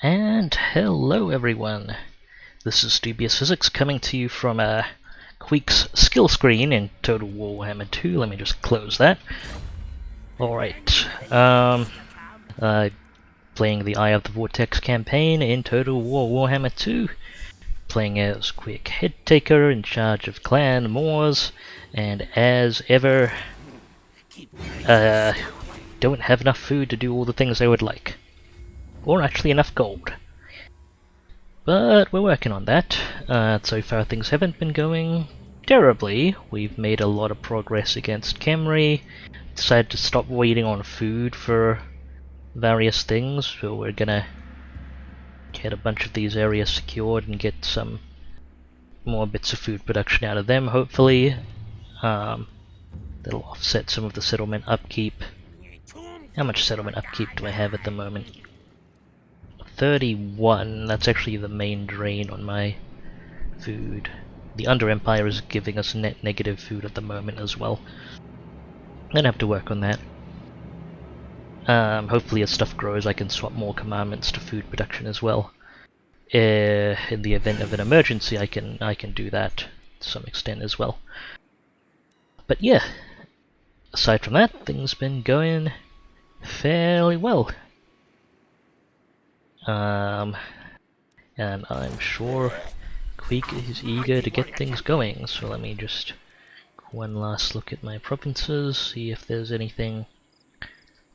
And hello everyone, this is DubiousPhysics coming to you from Queek's skill screen in Total Warhammer 2. Let me just close that. Alright, playing the Eye of the Vortex campaign in Total Warhammer 2. Playing as Queek Headtaker in charge of Clan Moors, and as ever, don't have enough food to do all the things I would like. Or actually enough gold. But we're working on that. So far things haven't been going terribly. We've made a lot of progress against Khemri. Decided to stop waiting on food for various things, so we're gonna get a bunch of these areas secured and get some more bits of food production out of them, hopefully. That'll offset some of the settlement upkeep. How much settlement upkeep do I have at the moment? 31, that's actually the main drain on my food. The Under Empire is giving us net negative food at the moment as well. I'm gonna have to work on that. Hopefully as stuff grows I can swap more commandments to food production as well. In the event of an emergency I can do that to some extent as well. But yeah, aside from that, things been going fairly well. And I'm sure Queek is eager to get things going, so let me just one last look at my provinces, see if there's anything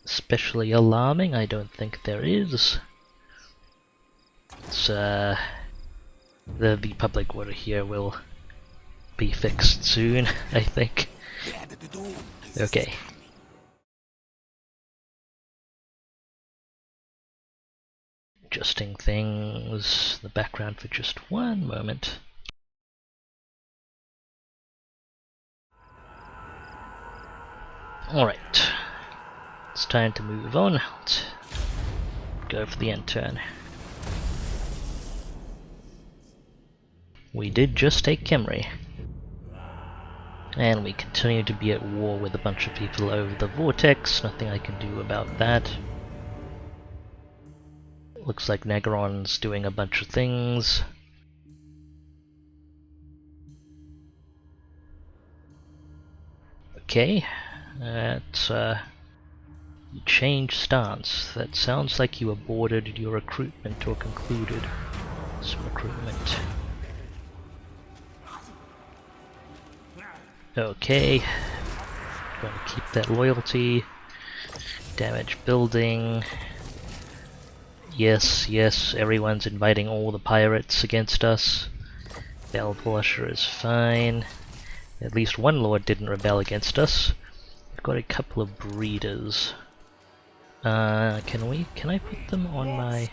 especially alarming. I don't think there is. It's, the public water here will be fixed soon, I think. Okay. Adjusting things, the background for just one moment. Alright, it's time to move on. Let's go for the end turn. We did just take Khemri. And we continue to be at war with a bunch of people over the Vortex, nothing I can do about that. Looks like Nagaron's doing a bunch of things. Okay, that's you changed stance. That sounds like you aborted your recruitment or concluded some recruitment. Okay, going to keep that loyalty. Damage building. Yes, everyone's inviting all the pirates against us. Belbosher is fine. At least one lord didn't rebel against us. We've got a couple of breeders. Can I put them on my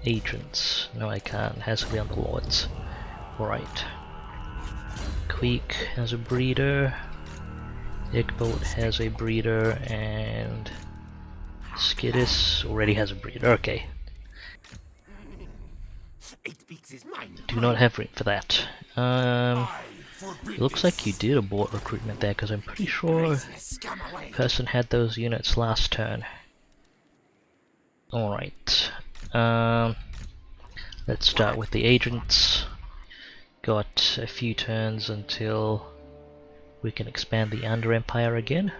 agents? No, I can't. It has to be on the lords. Right. Queek has a breeder. Igbolt has a breeder, and Skidis already has a breeder. Okay. Do not have room for that. It looks like you did abort recruitment there, because I'm pretty sure the person had those units last turn. Alright. Let's start with the agents. Got a few turns until we can expand the Under Empire again.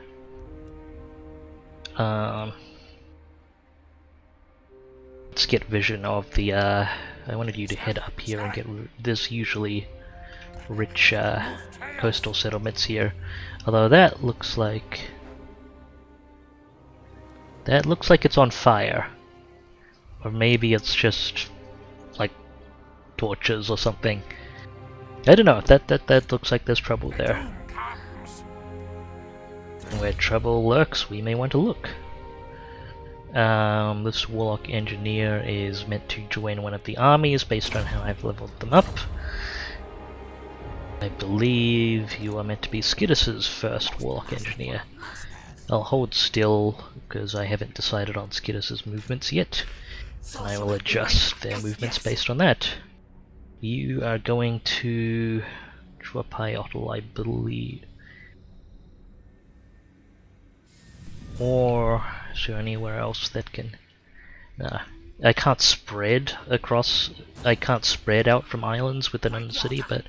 Let's get vision of the I wanted you to head up here and get this usually rich coastal settlements here. Although that looks like it's on fire. Or maybe it's just like torches or something. I don't know. That looks like there's trouble there. And where trouble lurks, we may want to look. This Warlock Engineer is meant to join one of the armies based on how I've leveled them up. I believe you are meant to be Skidis's first Warlock Engineer. I'll hold still because I haven't decided on Skidis's movements yet. And I will adjust their movements based on that. You are going to Chuapayotl, I believe. Or is there anywhere else that can... Nah, I can't spread across. I can't spread out from islands within a city, but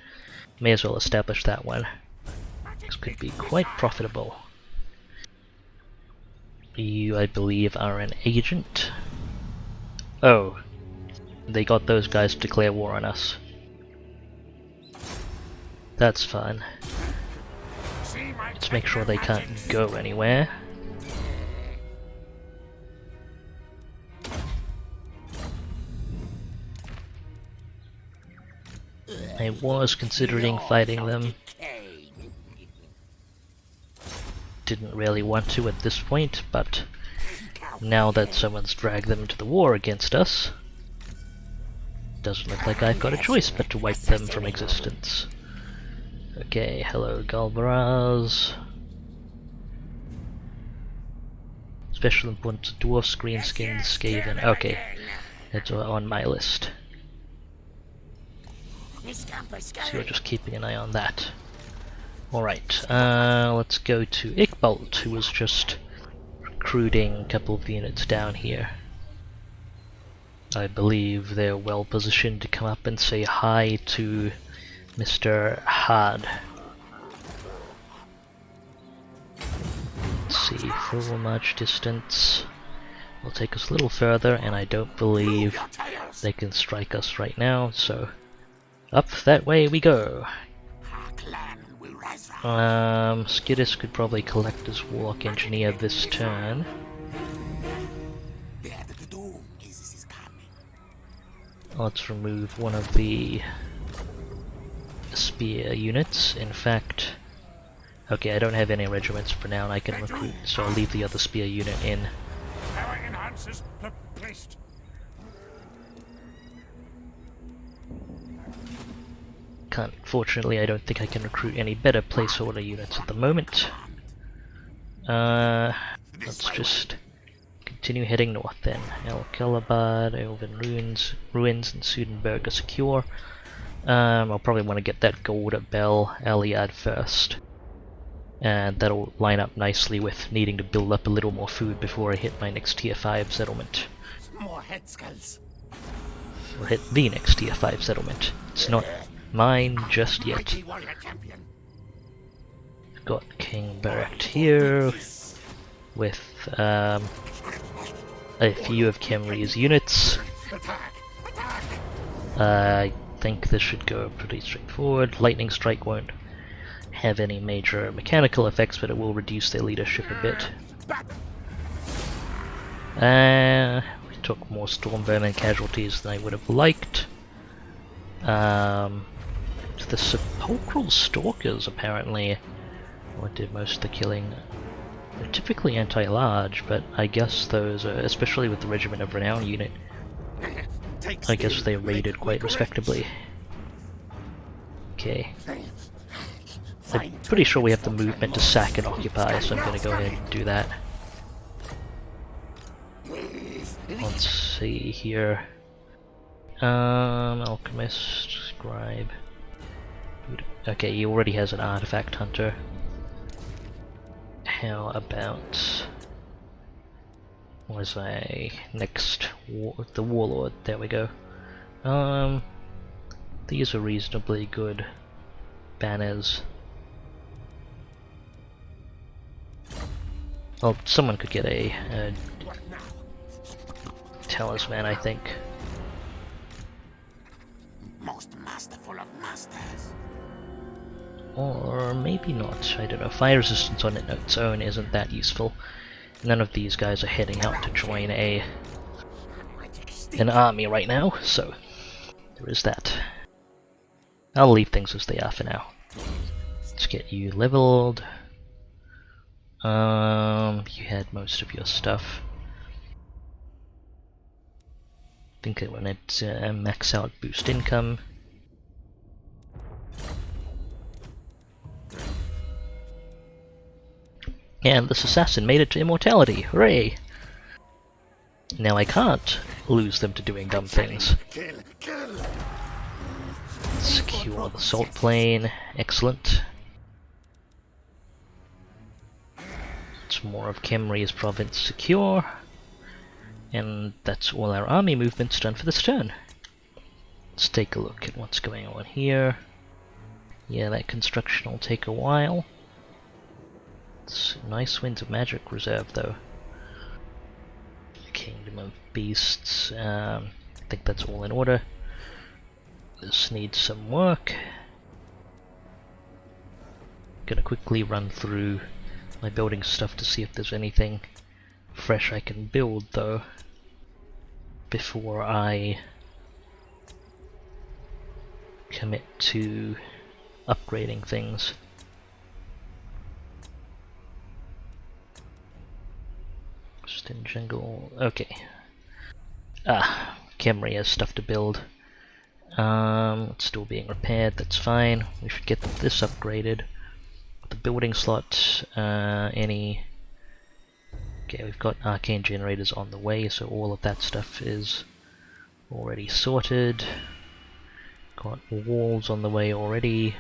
may as well establish that one. This could be quite profitable. You, I believe, are an agent. Oh, they got those guys to declare war on us. That's fun. Let's make sure they can't go anywhere. I was considering fighting them. Didn't really want to at this point, but now that someone's dragged them into the war against us, doesn't look like I've got a choice but to wipe them from existence. Okay, hello Galbaraz. Special importance dwarfs, greenskins, Skaven. Okay, that's on my list. So you're just keeping an eye on that. Alright, let's go to Iqbalt, who was just recruiting a couple of units down here. I believe they're well positioned to come up and say hi to Mr. Had. Let's see, full march distance will take us a little further, and I don't believe they can strike us right now, so up that way we go. Skidis could probably collect his Warlock Engineer this turn. Let's remove one of the spear units. In fact, okay, I don't have any regiments for now and I can recruit, so I'll leave the other spear unit in. Power enhancers placed. Fortunately, I don't think I can recruit any better placeholder units at the moment. Let's just continue heading north then. El Calabad, Elven Ruins, and Sudenberg are secure. I'll probably want to get that gold at Bel Aliad first. And that'll line up nicely with needing to build up a little more food before I hit my next tier 5 settlement. More head skulls. Or hit the next tier 5 settlement. It's not mine just yet. Got King Barrett here with a few of Khemri's units. I think this should go pretty straightforward. Lightning Strike won't have any major mechanical effects, but it will reduce their leadership a bit. We took more Storm Vermin casualties than I would have liked. The Sepulchral Stalkers apparently did most of the killing. They're typically anti-large, but I guess those, especially with the Regiment of Renown unit, I guess they raided quite respectably. Okay. I'm pretty sure we have the movement to sack and occupy, so I'm going to go ahead and do that. Let's see here. Alchemist, Scribe. Okay, he already has an Artifact Hunter. How about... was I next? The Warlord, there we go. These are reasonably good banners. Well, someone could get a talisman, I think. Most masterful of masters. Or maybe not, I don't know. Fire resistance on its own isn't that useful. None of these guys are heading out to join an army right now, so there is that. I'll leave things as they are for now. Let's get you leveled. You had most of your stuff. I think I wanted to max out boost income. And this assassin made it to immortality, hooray! Now I can't lose them to doing dumb things. Secure the salt plain, excellent. It's more of Khemri's province secure. And that's all our army movements done for this turn. Let's take a look at what's going on here. Yeah, that construction will take a while. It's a nice Winds of Magic reserve though. Kingdom of Beasts, I think that's all in order. This needs some work. Gonna quickly run through my building stuff to see if there's anything fresh I can build though before I commit to upgrading things. Just in jungle. Okay. Camry has stuff to build. It's still being repaired, that's fine. We should get this upgraded. The building slot, Okay, we've got arcane generators on the way, so all of that stuff is already sorted. Got walls on the way already.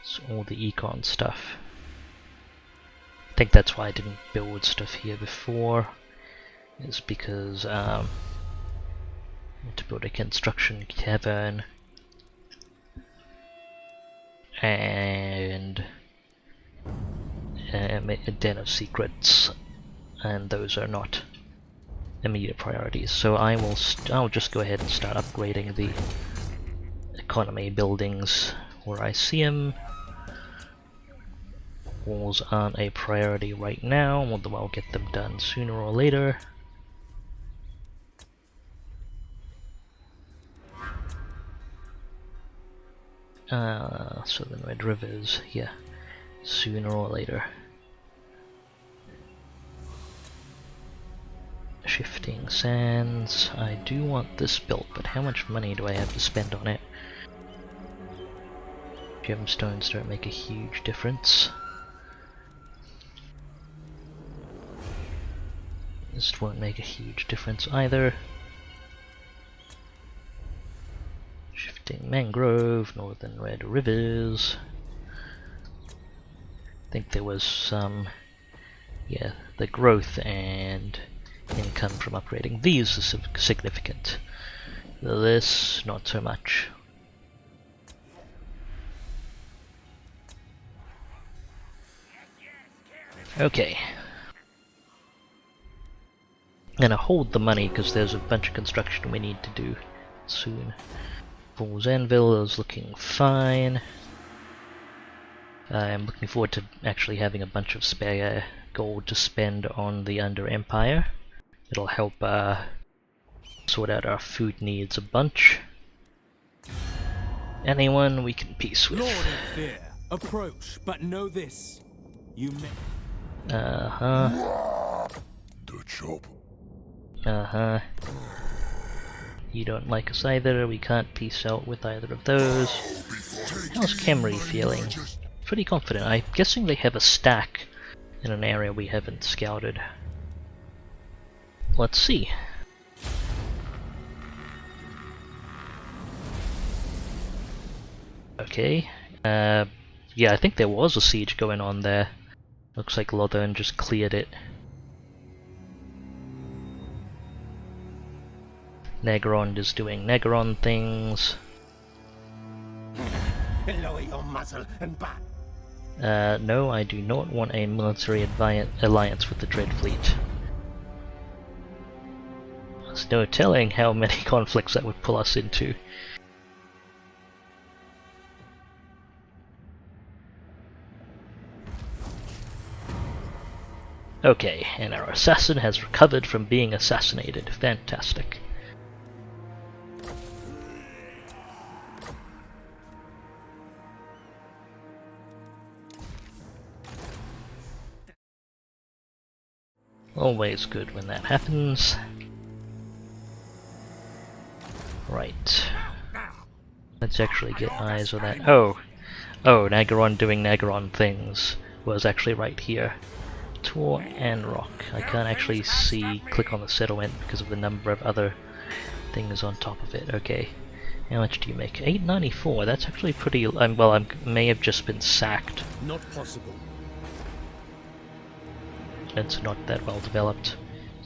So all the econ stuff. I think that's why I didn't build stuff here before. Is because I need to build a construction cavern and a den of secrets, and those are not immediate priorities. So I'll just go ahead and start upgrading the economy buildings where I see them. Walls aren't a priority right now, although I'll get them done sooner or later. Southern Red Rivers, yeah, sooner or later. Shifting Sands, I do want this built, but how much money do I have to spend on it? Gemstones don't make a huge difference. This won't make a huge difference either. Shifting Mangrove, Northern Red Rivers. I think there was some, yeah, the growth and income from upgrading these is significant. This, not so much. Okay. I'm gonna hold the money because there's a bunch of construction we need to do soon. Fool's Anvil is looking fine. I'm looking forward to actually having a bunch of spare gold to spend on the Under Empire. It'll help sort out our food needs a bunch. Anyone we can peace with. Lord of Fear, approach, but know this. You may. The chop. You don't like us either, we can't peace out with either of those. How's Camry feeling? Pretty confident. I'm guessing they have a stack in an area we haven't scouted. Let's see. Okay. Yeah, I think there was a siege going on there. Looks like Lothern just cleared it. Negron is doing Negron things. Lower your muzzle and back. No, I do not want a military alliance with the Dread Fleet. There's no telling how many conflicts that would pull us into. Okay, and our assassin has recovered from being assassinated. Fantastic. Always good when that happens. Right. Let's actually get eyes on that. Oh, Nagaron doing Nagaron things was actually right here. Tor and Rock. I can't actually click on the settlement because of the number of other things on top of it. Okay. How much do you make? 894. That's actually pretty. Well, I may have just been sacked. Not possible. It's not that well developed.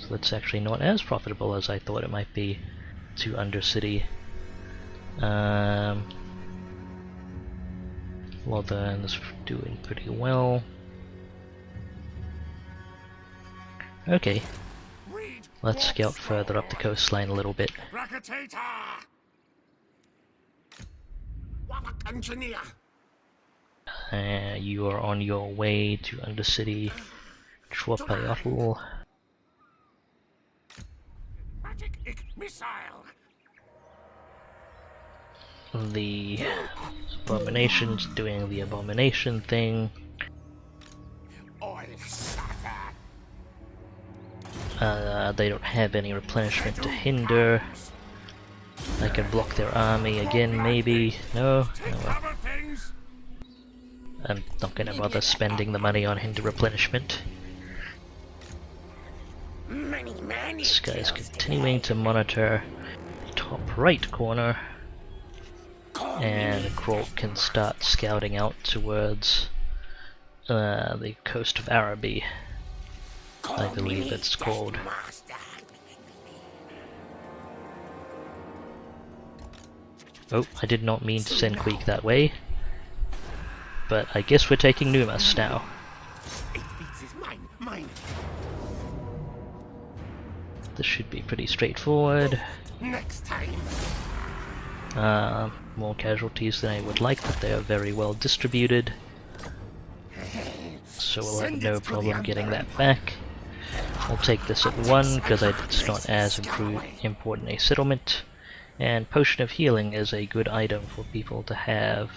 So it's actually not as profitable as I thought it might be to Undercity. Lothan's doing pretty well. Okay, let's scout further up the coastline a little bit. You are on your way to Undercity. Schwapayotl. The Abomination's doing the Abomination thing. They don't have any replenishment to hinder. I can block their army again, maybe. No? No. I'm not gonna bother spending the money on hinder replenishment. This guy's continuing to monitor the top right corner, and Queek can start scouting out towards the coast of Araby, I believe it's called. Oh, I did not mean to send Queek that way, but I guess we're taking Numas now. This should be pretty straightforward. More casualties than I would like, but they are very well distributed, so we'll have no problem getting that back. I'll take this at 1 because it's not as important a settlement, and Potion of Healing is a good item for people to have.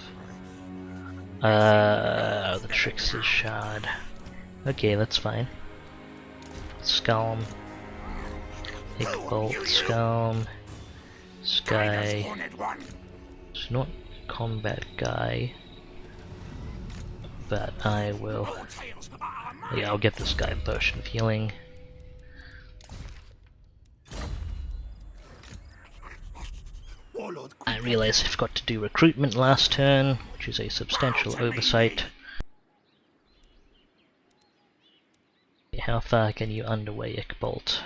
The Trickster's Shard. Okay, that's fine. Scalm. Ickbolt, Scalm. Sky. It's not a combat guy, but I will. Yeah, I'll get this guy a Potion of Healing. I realise I forgot to do recruitment last turn, which is a substantial oversight. How far can you underway Ickbolt?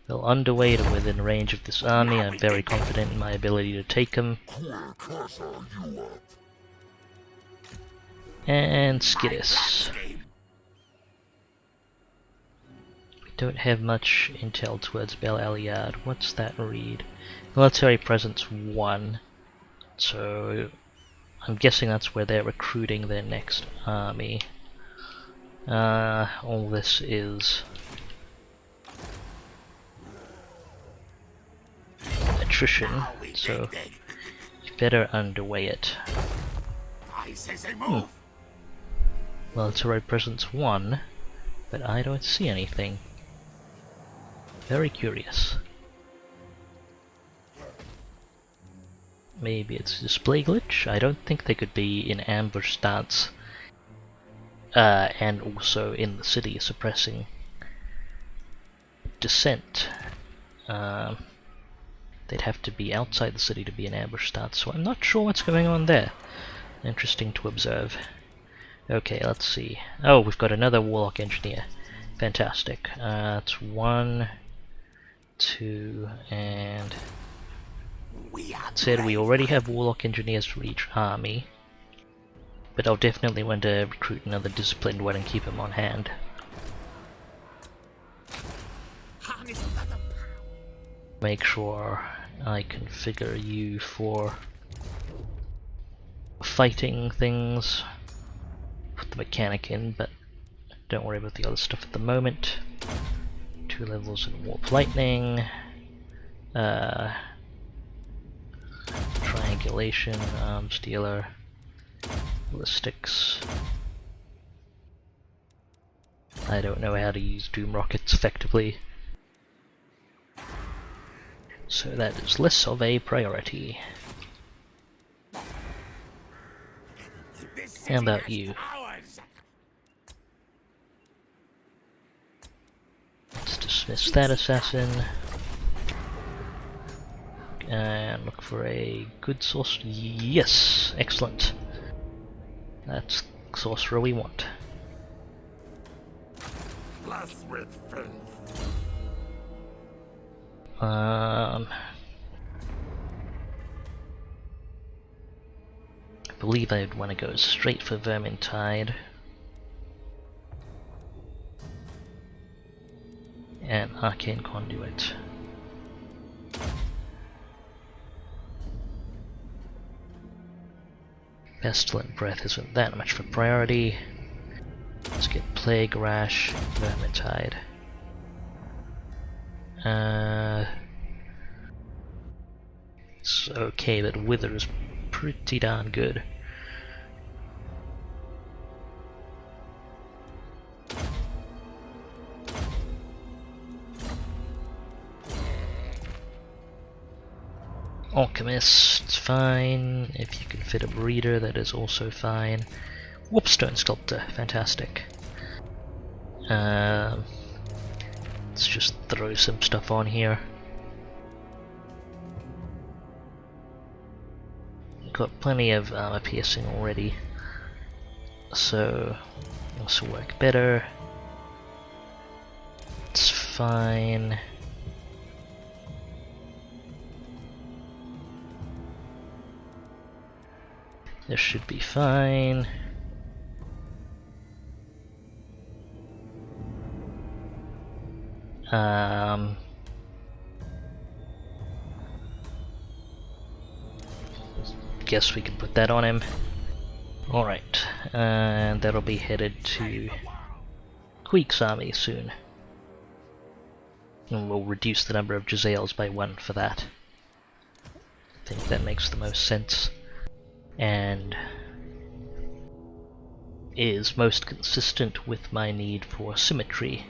Well, underway to within range of this army. I'm very confident in my ability to take him. And Skidis. We don't have much intel towards Bel Aliad. What's that read? Military presence 1. So I'm guessing that's where they're recruiting their next army. All this is attrition, so you better underway it. Military presence 1, but I don't see anything. Very curious. Maybe it's a display glitch? I don't think they could be in ambush stance and also in the city suppressing descent. They'd have to be outside the city to be in ambush stance, so I'm not sure what's going on there. Interesting to observe. Okay, let's see. Oh, we've got another Warlock Engineer. Fantastic. It's 1, 2, and... That said, we already have Warlock Engineers for each army, but I'll definitely want to recruit another disciplined one and keep him on hand. Make sure I configure you for fighting things. Put the mechanic in, but don't worry about the other stuff at the moment. 2 levels in Warp Lightning. Triangulation, Arms Dealer, Ballistics. I don't know how to use Doom Rockets effectively, so that is less of a priority. How about you? Let's dismiss that assassin. And look for a good source. Yes! Excellent. That's the sorcerer we want. us with faith. I believe I'd want to go straight for Vermintide. And Arcane Conduit. Pestilent Breath isn't that much for priority. Let's get Plague Rash, Vermintide. It's okay, but Wither is pretty darn good. Alchemist, fine. If you can fit a breeder, that is also fine. Whoopstone Sculptor, fantastic. Let's just throw some stuff on here. Got plenty of armor piercing already, so this will work better. It's fine. This should be fine. Guess we can put that on him. Alright, and that'll be headed to Queek's army soon. And we'll reduce the number of Jezzails by 1 for that. I think that makes the most sense. And is most consistent with my need for symmetry.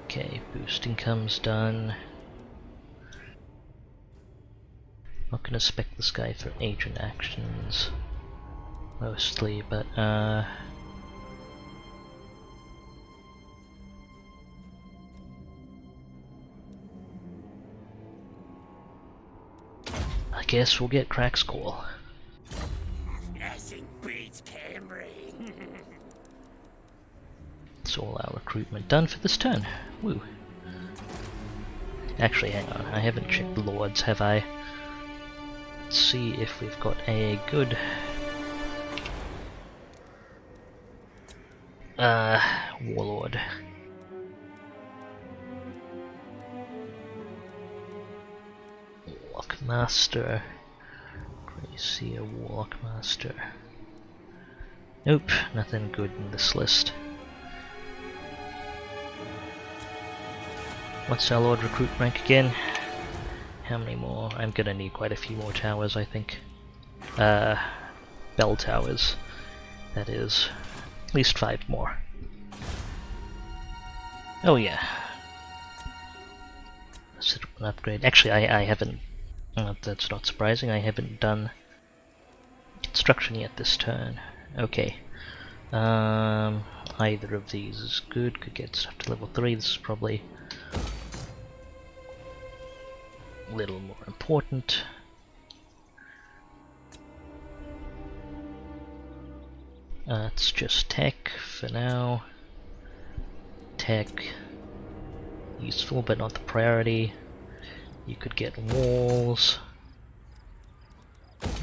Okay, boost income's done. Not gonna spec this guy for agent actions mostly, but I guess we'll get Crack Skull. Nothing beats Camry. That's all our recruitment done for this turn. Woo. Actually, hang on, I haven't checked the Lords, have I? Let's see if we've got a good Warlord. Warlock Master. Gracia Warlock Master. Nope, nothing good in this list. What's our Lord recruit rank again? How many more? I'm gonna need quite a few more towers, I think. Bell towers. That is. At least 5 more. Oh yeah. Set up an upgrade. Actually, I haven't... that's not surprising. I haven't done construction yet this turn. Okay. Either of these is good. Could get stuff to level 3. This is probably a little more important. It's just tech for now. Tech, useful but not the priority. You could get walls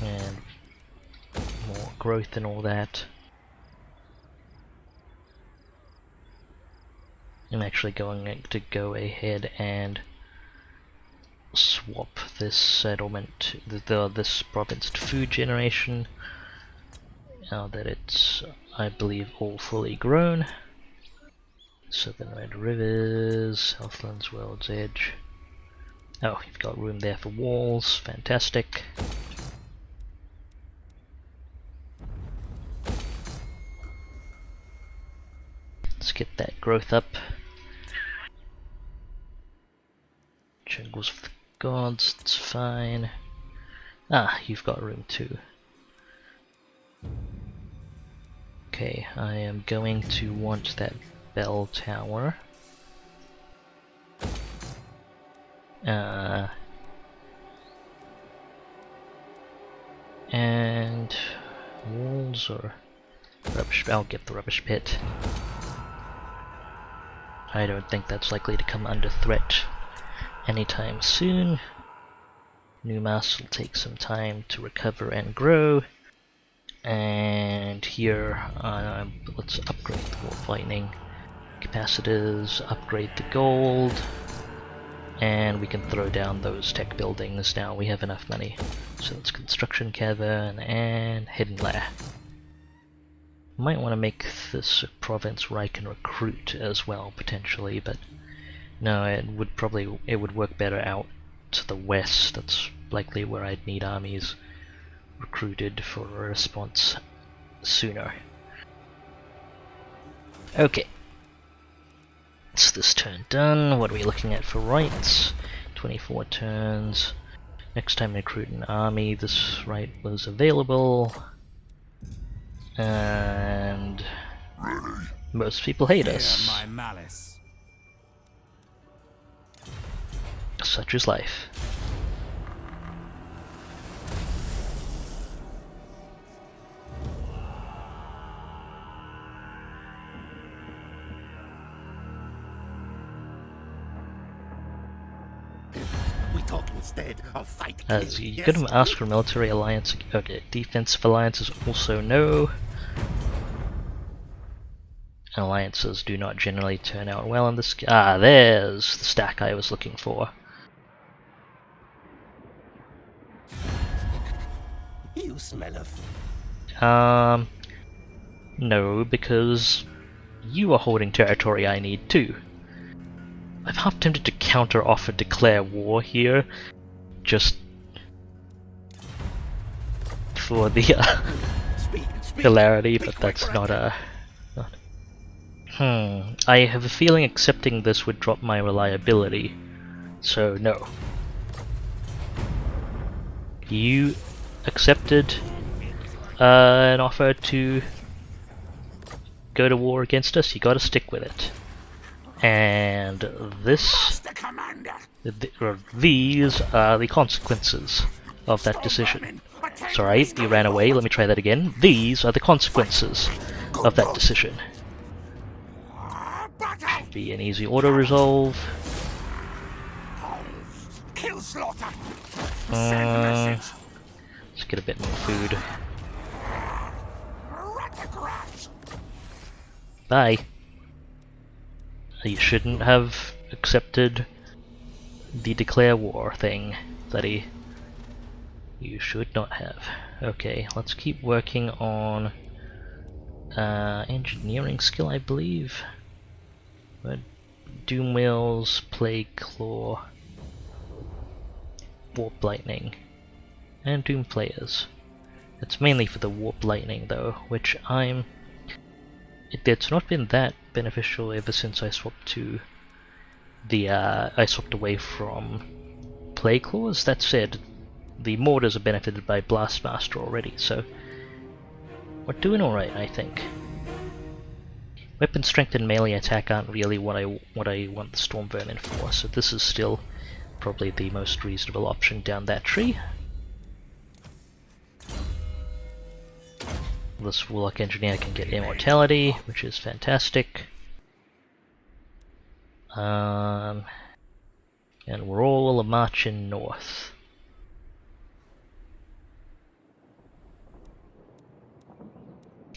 and more growth and all that. I'm actually going to go ahead and swap this settlement, this province to food generation, now that it's, I believe, all fully grown. Southern Red Rivers, Southlands, World's Edge. Oh, you've got room there for walls, fantastic. Let's get that growth up. Jungles for the gods, it's fine. Ah, you've got room too. Okay, I am going to want that bell tower. And walls or rubbish. I'll get the rubbish pit. I don't think that's likely to come under threat anytime soon. New mass will take some time to recover and grow. And here, let's upgrade the warp lightning capacitors, upgrade the gold, and we can throw down those tech buildings now. We have enough money. So it's construction cavern and hidden lair. Might want to make this a province where I can recruit as well, potentially, but no, it would work better out to the west. That's likely where I'd need armies recruited for a response sooner. Okay. It's this turn done. What are we looking at for rights? 24 turns. Next time recruit an army, this right was available. And most people hate us. My malice. Such is life. We talk instead of fight. As you could have asked for military alliance. Okay, defensive alliance is also no. Alliances do not generally turn out well in this. Ah, there's the stack I was looking for. You smell of. No, because you are holding territory I need too. I'm half tempted to counter-offer declare war here, just for the hilarity, but that's not a... I have a feeling accepting this would drop my reliability, so no. You accepted an offer to go to war against us, you gotta stick with it. And this, these are the consequences of that decision. Sorry, you ran away, let me try that again. These are the consequences of that decision. Should be an easy auto-resolve. Let's get a bit more food. Bye. You shouldn't have accepted the declare war thing, Letty. You should not have. Okay, let's keep working on engineering skill, I believe. But Doom Wheels, Plague Claw, Warp Lightning, and Doom Players. It's mainly for the Warp Lightning though, which it's not been that beneficial ever since I swapped to the I swapped away from Plague Claws. That said, the mortars are benefited by Blastmaster already, so we're doing alright, I think. Weapon strength and melee attack aren't really what I want the Storm Vermin for, so this is still probably the most reasonable option down that tree. This Warlock Engineer can get immortality, which is fantastic. And we're all marching north.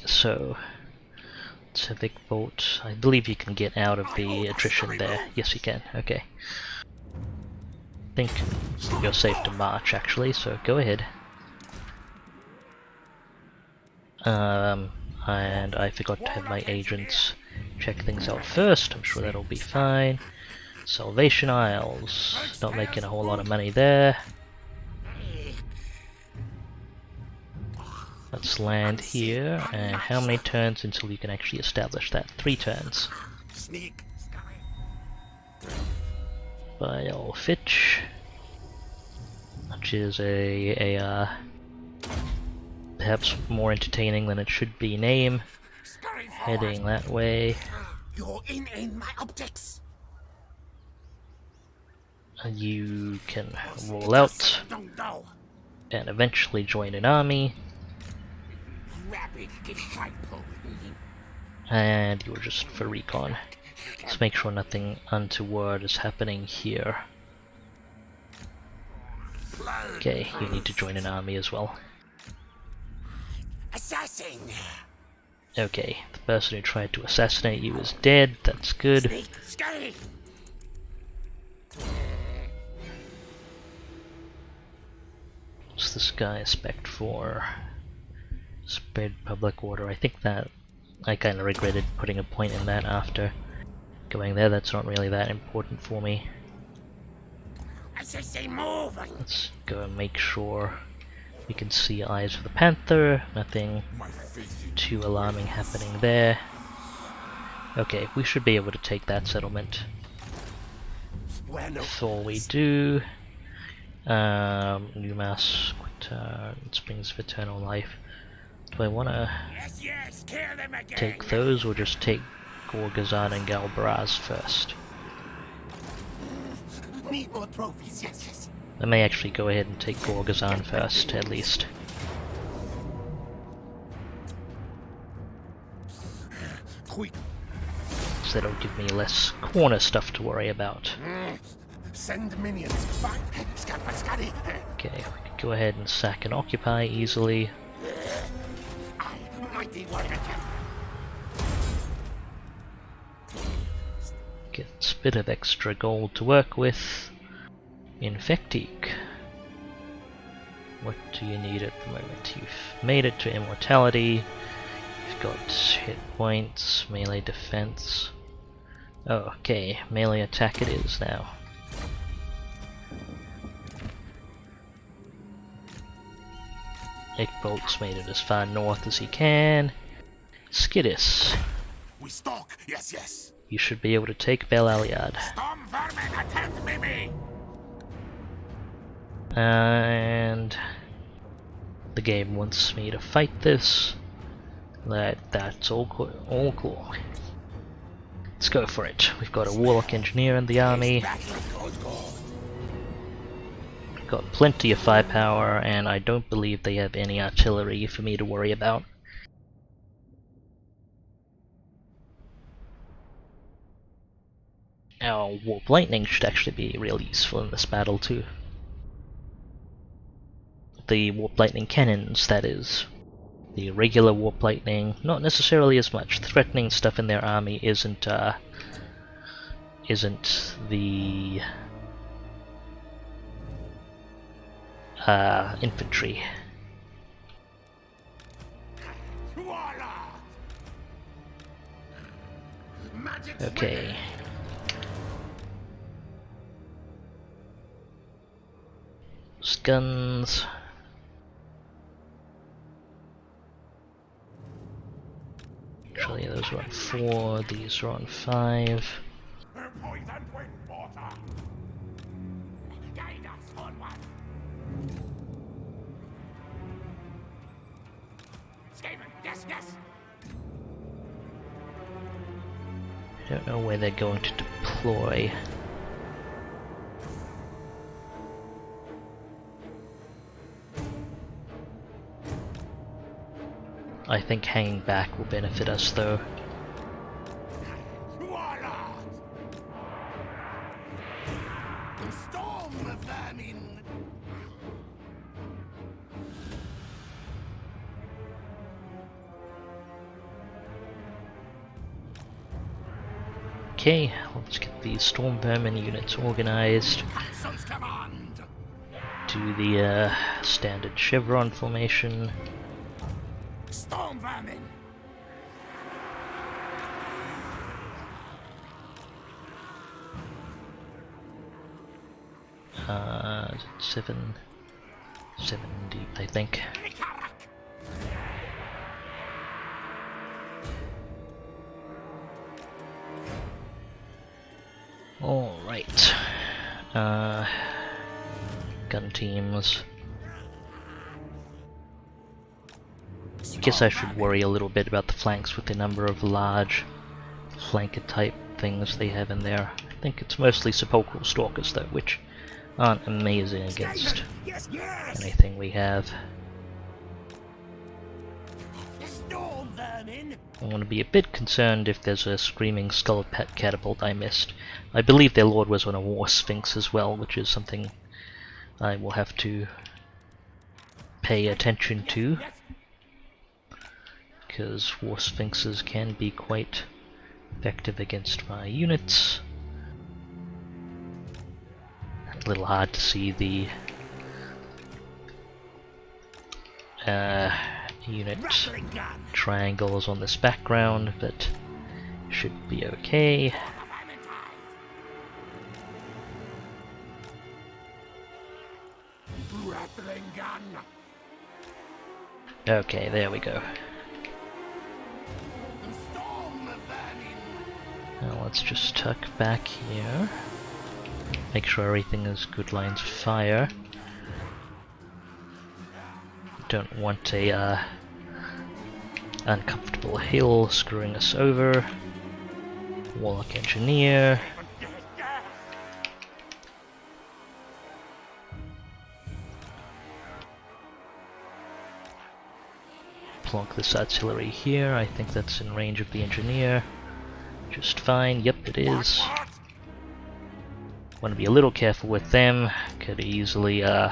So, Civic Bolt, I believe you can get out of the attrition there. Yes, you can. Okay. I think you're safe to march, actually, so go ahead. And I forgot to have my agents check things out first. I'm sure that'll be fine. Salvation Isles, not making a whole lot of money there. Let's land here, and how many turns until you can actually establish that? 3 turns. By old Fitch, which is a perhaps more entertaining than it should be name. Heading that way. You're in my optics. You can roll out and eventually join an army. And you're just for recon. Let's make sure nothing untoward is happening here. Okay, you need to join an army as well. Assassin! Okay, the person who tried to assassinate you is dead, that's good. Sneak, scurry! What's this guy spec for? Spread public order. I think that I kind of regretted putting a point in that after going there. That's not really that important for me. Assassin, move! Let's go and make sure we can see Eyes of the Panther. Nothing too alarming happening there. Okay, we should be able to take that settlement. That's all we do. New mass, Springs of Eternal Life. Do I want to take those or just take Gorgazan and Galbraz first? Need more trophies, yes. I may actually go ahead and take Gorgazan first, at least. Queek. So that'll give me less corner stuff to worry about. Send minions. Fine. Scotty. Okay, we can go ahead and sack and occupy easily. Mighty warrior. Gets a bit of extra gold to work with. Infectique. What do you need at the moment? You've made it to immortality. You've got hit points, melee defense. Oh, okay, melee attack it is now. Ickbolt's made it as far north as he can. Skidis. We stalk. Yes. You should be able to take Bel Aliad. Storm vermin attempt Mimi. And the game wants me to fight this. That's all cool. Let's go for it. We've got a Warlock Engineer in the army. We've got plenty of firepower, and I don't believe they have any artillery for me to worry about. Our Warp Lightning should actually be really useful in this battle too. The Warp Lightning cannons, that is. The regular Warp Lightning, not necessarily as much. The threatening stuff in their army isn't the infantry. Okay. Guns. Actually, those are on 4, these are on 5. I don't know where they're going to deploy. I think hanging back will benefit us though. Okay, let's get these Storm Vermin units organized. Do the standard chevron formation. Storm vermin. 7 deep, I think. Alright. Gun teams. I guess I should worry a little bit about the flanks with the number of large flanker type things they have in there. I think it's mostly sepulchral stalkers though, which aren't amazing against anything we have. vermin. I want to be a bit concerned if there's a screaming skull pet catapult I missed. I believe their lord was on a war sphinx as well, which is something I will have to pay attention to, because war sphinxes can be quite effective against my units. A little hard to see the unit triangles on this background, but should be okay. Rattling gun. Okay, there we go. Storm vermin. Now let's just tuck back here. Make sure everything is good lines of fire. Don't want a uncomfortable hill screwing us over. Warlock Engineer. Plonk this artillery here. I think that's in range of the engineer. Just fine. Yep, it is. Want to be a little careful with them. Could easily, in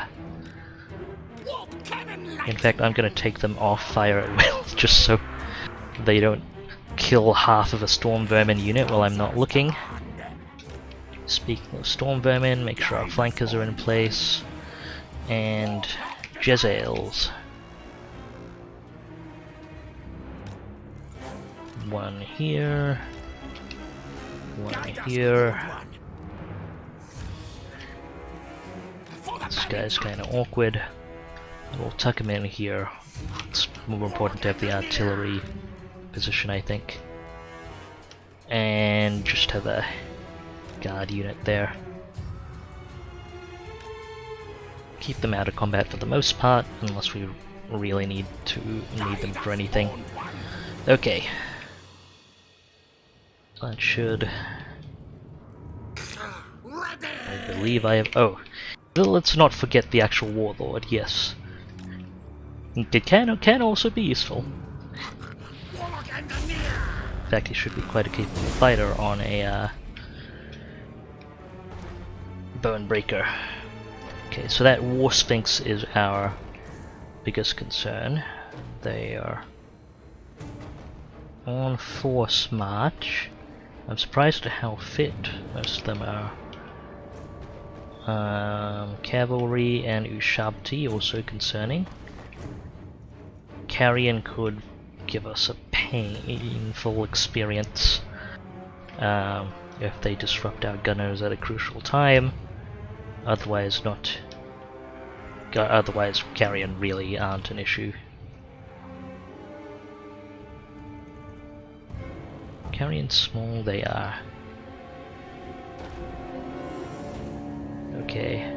fact, I'm going to take them off fire at will, just so they don't kill half of a storm vermin unit while I'm not looking. Speaking of storm vermin, make sure our flankers are in place. And Jezzails. One here. One here. This guy's kind of awkward. We'll tuck him in here. It's more important to have the artillery position, I think. And just have a guard unit there. Keep them out of combat for the most part, unless we really need them for anything. Okay. That should... I believe I have... Oh. Let's not forget the actual warlord, yes. It can also be useful. In fact, he should be quite a capable fighter on a Bone Breaker. Okay, so that War Sphinx is our biggest concern. They are on force march. I'm surprised at how fit most of them are. Cavalry and Ushabti also concerning. Carrion could give us a painful experience if they disrupt our gunners at a crucial time. Otherwise, Otherwise, Carrion really aren't an issue. Carrion small, they are. Okay.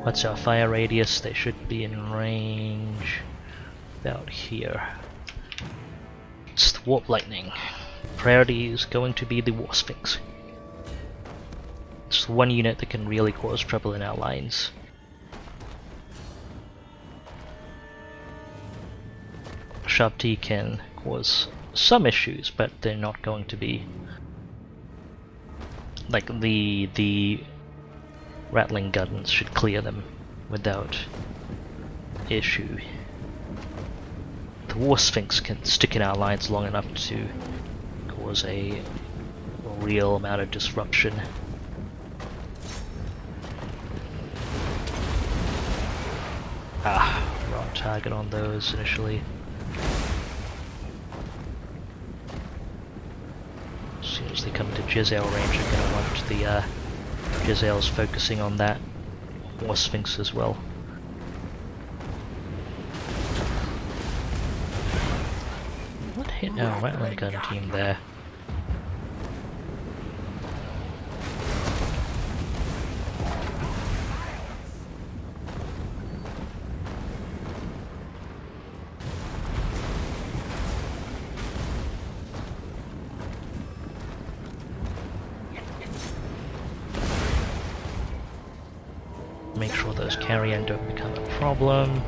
What's our fire radius? They should be in range about here. It's the Warp Lightning. Priority is going to be the War Sphinx. It's the one unit that can really cause trouble in our lines. Shabti can cause some issues, but they're not going to be like the rattling guns should clear them without issue. The War Sphinx can stick in our lines long enough to cause a real amount of disruption. Wrong target on those initially. As soon as they come to Jezzail range, I'm going to want the Jezzails focusing on that War Sphinx as well. What hit our rattling gun team there? Make sure those carrion don't become a problem.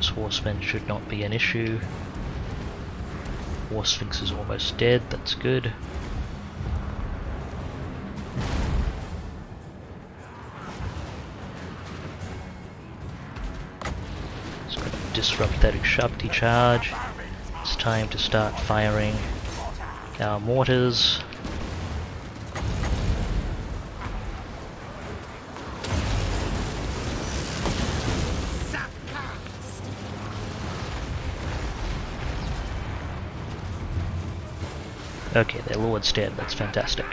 those horsemen should not be an issue. War Sphinx is almost dead, that's good. Just gonna disrupt that Ushabti charge. It's time to start firing our mortars. Okay, their lord's dead, that's fantastic.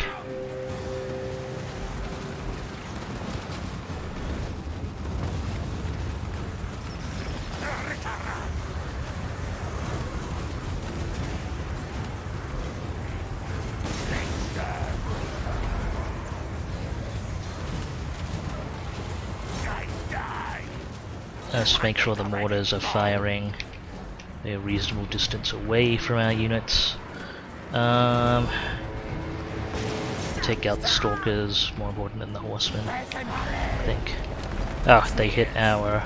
Let's make sure the mortars are firing a reasonable distance away from our units. Take out the stalkers, more important than the horsemen, I think. Oh, they hit our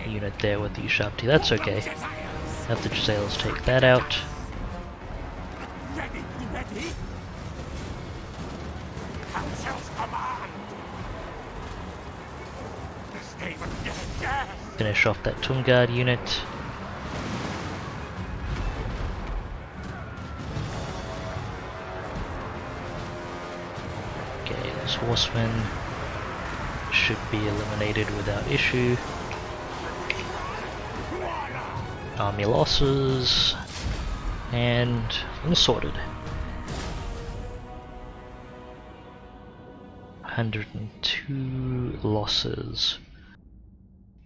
unit there with the Ushabti, that's okay. Have the Giselles take that out. Finish off that Tungard unit. Okay, those horsemen should be eliminated without issue. Army losses, and sorted. 102 losses.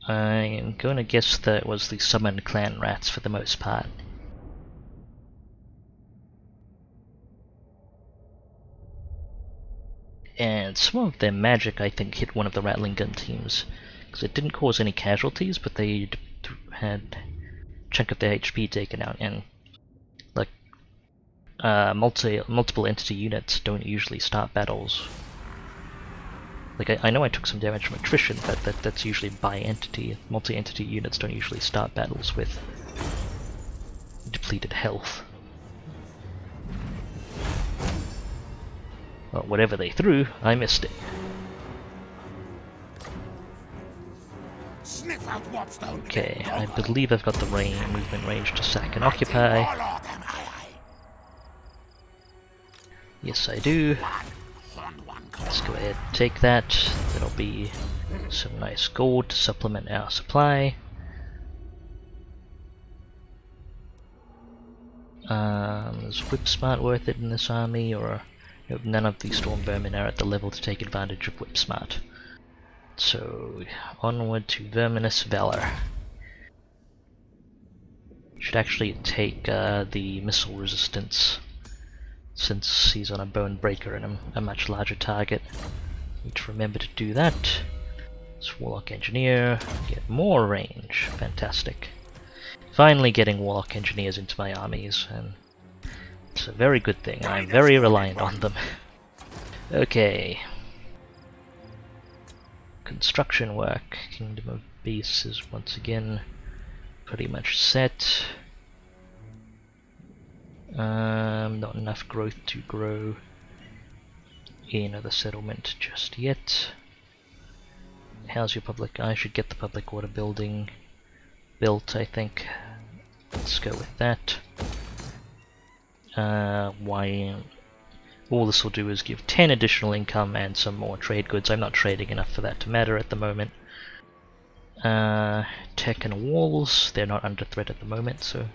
I'm going to guess that it was the summoned clan rats for the most part. And some of their magic, I think, hit one of the Rattling Gun teams. Because it didn't cause any casualties, but they had a chunk of their HP taken out. And, like, multiple entity units don't usually start battles. Like, I know I took some damage from attrition, but that's usually by entity. Multi-entity units don't usually start battles with depleted health. Well, whatever they threw, I missed it. Okay, I believe I've got the movement range to sack and occupy. Yes, I do. Let's go ahead and take that. That'll be some nice gold to supplement our supply. Is Whip Smart worth it in this army, or nope, none of the Storm Vermin are at the level to take advantage of Whip Smart. So onward to Verminous Valor. Should actually take the missile resistance, since he's on a Bone Breaker and a much larger target. Need to remember to do that. This Warlock Engineer, get more range, fantastic. Finally getting Warlock Engineers into my armies, and it's a very good thing. I'm very reliant on them. Okay. Construction work. Kingdom of Beasts is once again pretty much set. Not enough growth to grow another settlement just yet. How's your public? I should get the public water building built, I think. Let's go with that. Why? All this will do is give 10 additional income and some more trade goods. I'm not trading enough for that to matter at the moment. Tech and walls, they're not under threat at the moment, so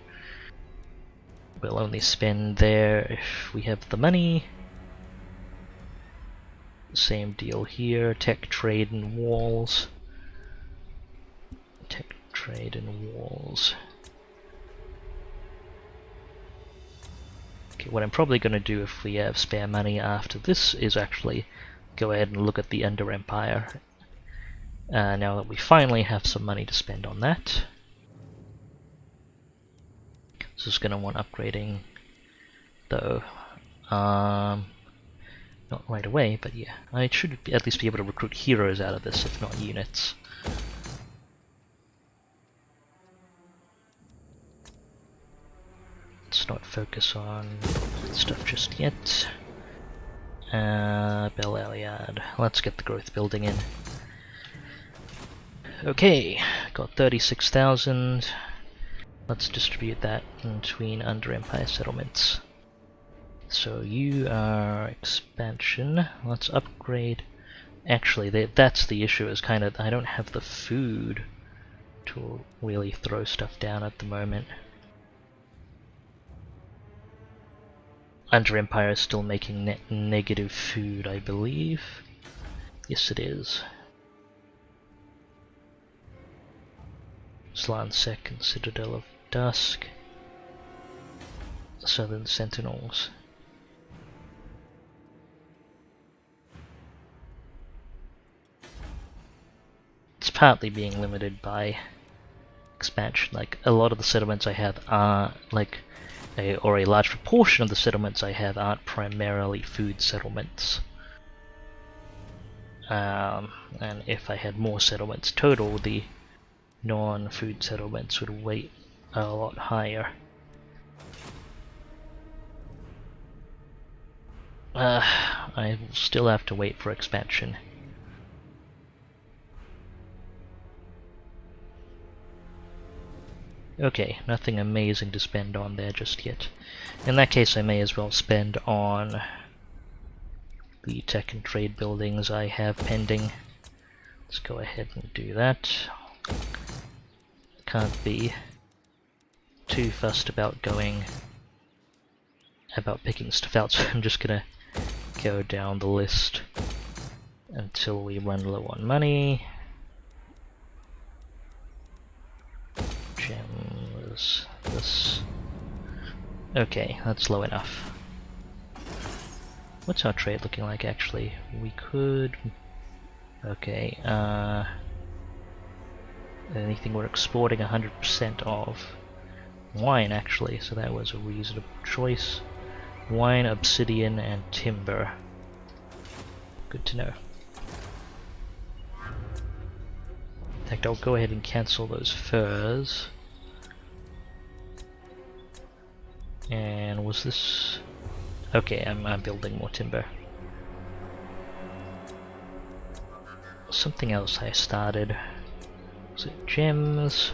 we'll only spend there if we have the money. Same deal here, tech, trade, and walls. Tech, trade, and walls. Okay, what I'm probably going to do if we have spare money after this is actually go ahead and look at the Under Empire. Now that we finally have some money to spend on that. This is going to want upgrading, though. Not right away, but yeah. I should at least be able to recruit heroes out of this, if not units. let's not focus on stuff just yet. Bel Aliad. Let's get the growth building in. Okay, got 36,000. Let's distribute that between Under Empire settlements. So you are expansion. Let's upgrade. Actually, that's the issue, is kind of I don't have the food to really throw stuff down at the moment. Under Empire is still making negative food, I believe. Yes, it is. Slansec and Citadel of Dusk. Southern Sentinels. It's partly being limited by expansion. Like, a lot of the settlements I have are like or a large proportion of the settlements I have aren't primarily food settlements. And if I had more settlements total, the non-food settlements would weight a lot higher. I will still have to wait for expansion. Okay, nothing amazing to spend on there just yet. In that case, I may as well spend on the tech and trade buildings I have pending. Let's go ahead and do that. Can't be too fussed about picking stuff out, so I'm just gonna go down the list until we run low on money. Gems, this. Okay, that's low enough. What's our trade looking like actually? We could... Okay, anything we're exporting 100% of. Wine actually, so that was a reasonable choice. Wine, obsidian, and timber. Good to know. In fact, I'll go ahead and cancel those furs. And was this... Okay, I'm building more timber. Something else I started. Was it gems?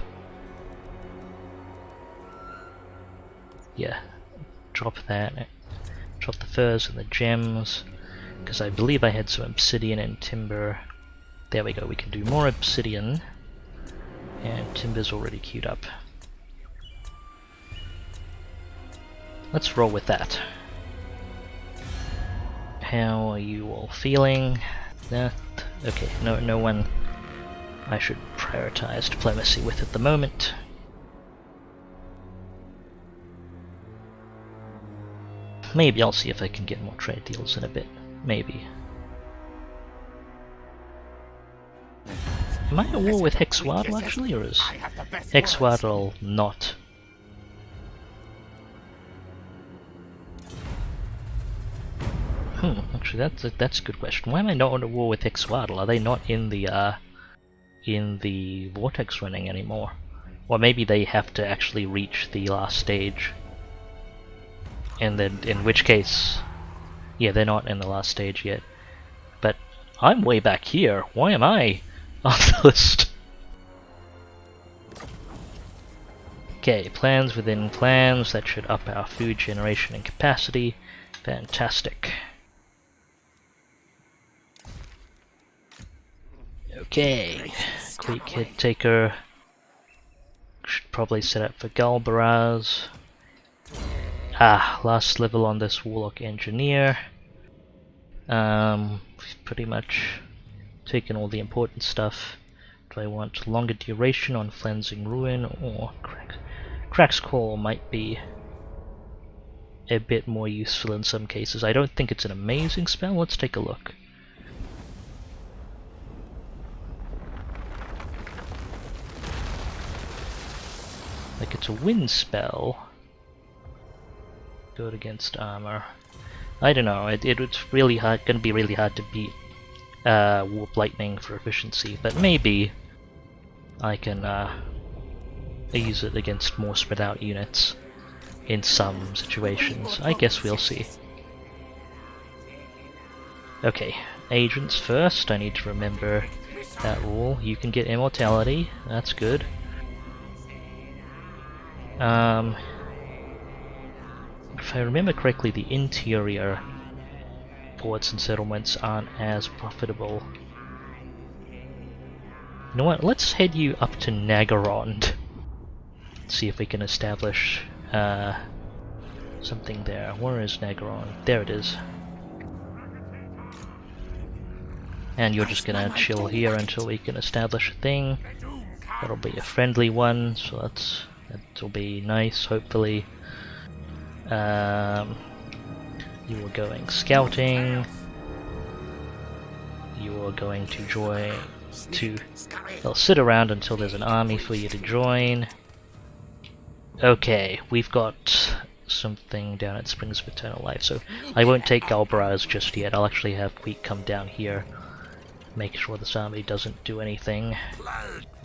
Yeah, drop that. Drop the furs and the gems. Because I believe I had some obsidian and timber. There we go, we can do more obsidian. And timber's already queued up. Let's roll with that. How are you all feeling? Okay, no one I should prioritize diplomacy with at the moment. Maybe I'll see if I can get more trade deals in a bit. Maybe. Am I at war with Hexwaddle actually, or is Hexwaddle not? Actually that's a good question. Why am I not at war with Hexwaddle? Are they not in the Vortex running anymore? Or maybe they have to actually reach the last stage. And then, in which case, yeah, they're not in the last stage yet. But I'm way back here. Why am I on the list? Okay, plans within plans. That should up our food generation and capacity. Fantastic. Okay, Queek Head Taker. Should probably set up for Galbaraz. Last level on this Warlock Engineer. We've pretty much taken all the important stuff. Do I want longer duration on Cleansing Ruin, or Crack's Call might be a bit more useful in some cases. I don't think it's an amazing spell. Let's take a look. Like, it's a wind spell. Good against armor. I don't know, it's really hard, gonna be really hard to beat Warp Lightning for efficiency, but maybe I can use it against more spread out units. in some situations. I guess we'll see. Okay, agents first. I need to remember that rule. You can get immortality. That's good. If I remember correctly, the interior ports and settlements aren't as profitable. You know what? Let's head you up to Nagarond. See if we can establish something there. Where is Nagarond? There it is. And you're just gonna chill here until we can establish a thing. That'll be a friendly one, so that'll be nice, hopefully. You are going scouting. You are going to join They'll sit around until there's an army for you to join. Okay, we've got something down at Springs of Eternal Life, so I won't take Galbaraz just yet. I'll actually have Queek come down here, make sure this army doesn't do anything.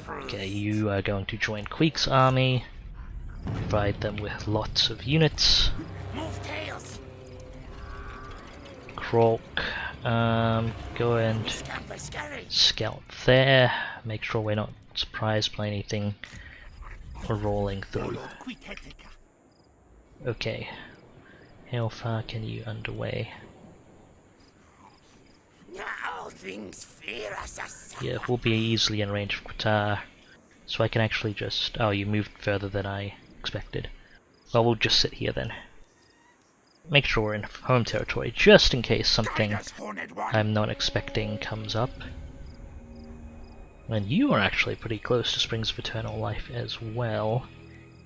Okay, you are going to join Queek's army, provide them with lots of units. Krolk, go and scout there, make sure we're not surprised by anything rolling through. Okay, how far can you underway? Yeah, we'll be easily in range of Qatar, so I can actually just... Oh, you moved further than I expected. Well, we'll just sit here then. Make sure we're in home territory, just in case something I'm not expecting comes up. And you are actually pretty close to Springs of Eternal Life as well.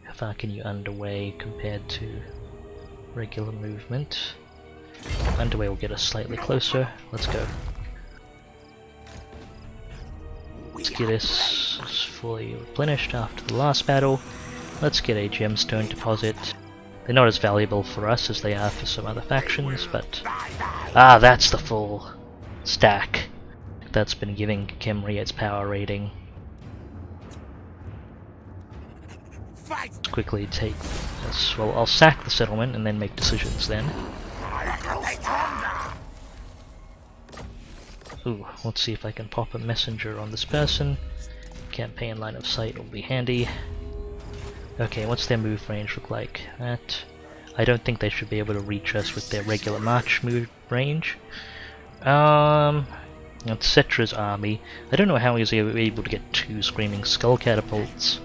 How far can you underway compared to regular movement? Underway will get us slightly closer. Let's go. Let's get us fully replenished after the last battle. Let's get a gemstone deposit. They're not as valuable for us as they are for some other factions, but... Ah, that's the full stack that's been giving Khemri its power rating. Quickly take this. Well, I'll sack the settlement and then make decisions then. Ooh, let's see if I can pop a messenger on this person. Campaign line of sight will be handy. Okay, what's their move range look like? That... I don't think they should be able to reach us with their regular march move range. That's Settra's army. I don't know how he was able to get 2 screaming skull catapults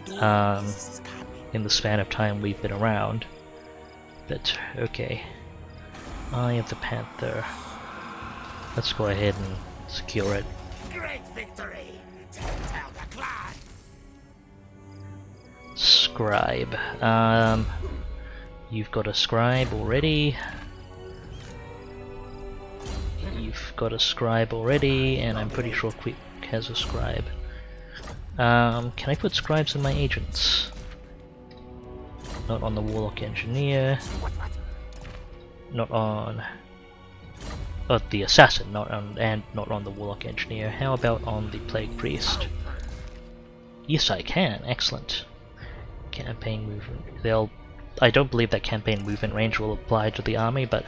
in the span of time we've been around. But, okay. Eye of the Panther. Let's go ahead and secure it. Great victory! Tell the clan! Scribe. You've got a scribe already. You've got a scribe already, and I'm pretty sure Queek has a scribe. Can I put scribes in my agents? Not on the Warlock Engineer. Not on... Oh, the Assassin, not on the Warlock Engineer. How about on the Plague Priest? Yes, I can. Excellent. Campaign movement. I don't believe that campaign movement range will apply to the army, but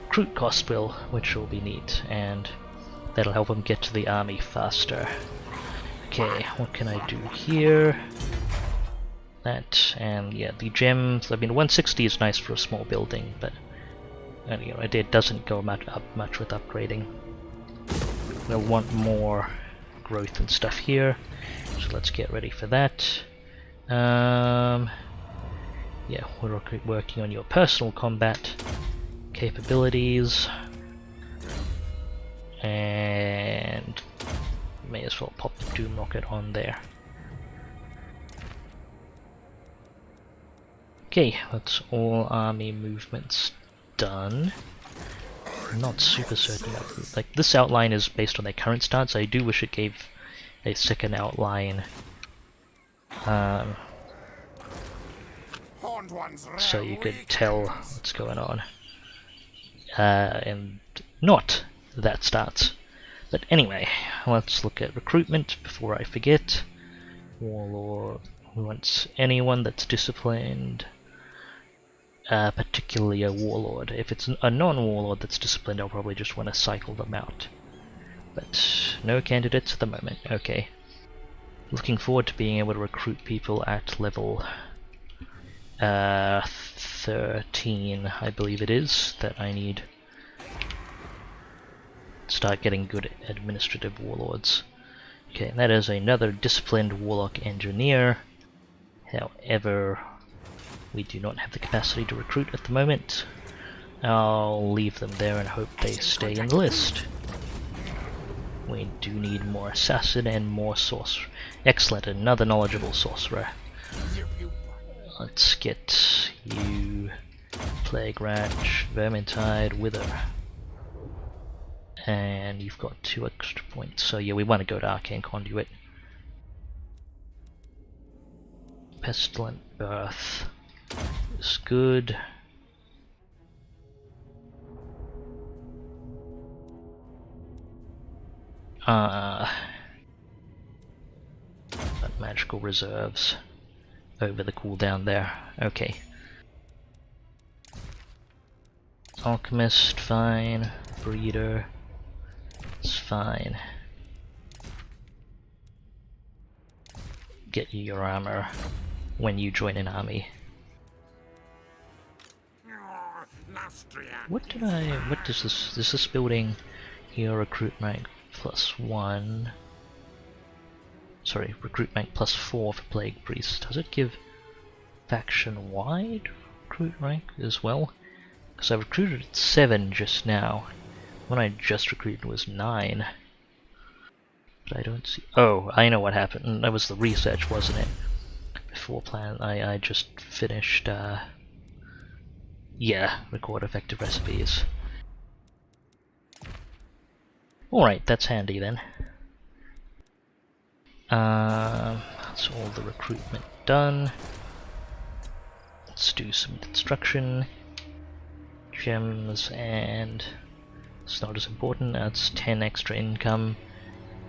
recruit cost will, which will be neat, and that'll help them get to the army faster. Okay, what can I do here? That, and yeah, the gems. I mean, 160 is nice for a small building, but you know, it doesn't go up much with upgrading. We'll want more growth and stuff here, so let's get ready for that. Yeah, we're working on your personal combat capabilities, and may as well pop the Doom Rocket on there. Okay, that's all army movements done. I'm not super certain about, like, this outline is based on their current stance. I do wish it gave a second outline. So you could tell what's going on. And not that starts. But anyway, let's look at recruitment before I forget. Warlord, We want anyone that's disciplined, particularly a warlord. If it's a non-warlord that's disciplined, I'll probably just want to cycle them out. But no candidates at the moment. Okay. Looking forward to being able to recruit people at level 13, I believe it is, that I need. Start getting good administrative warlords. Okay, that is another disciplined warlock engineer. However, we do not have the capacity to recruit at the moment. I'll leave them there and hope they stay in the list. We do need more assassin and more sorcerer. Excellent, another knowledgeable sorcerer. Let's get you Plague Ratch, Vermintide, Wither. And you've got 2 extra points, so yeah, we want to go to Arcane Conduit. Pestilent Birth is good. But magical reserves over the cooldown there. Okay. Alchemist, fine. Breeder, it's fine. Get you your armor when you join an army. What does this, is this building here recruit rank +1? Sorry, recruit rank +4 for Plague Priest. Does it give faction-wide recruit rank as well? Because I recruited at 7 just now. When I just recruited was 9. But I don't see... Oh, I know what happened. That was the research, wasn't it? Before plan, I just finished, yeah, record effective recipes. Alright, that's handy then. That's all the recruitment done. Let's do some construction. Gems, and it's not as important. That's 10 extra income.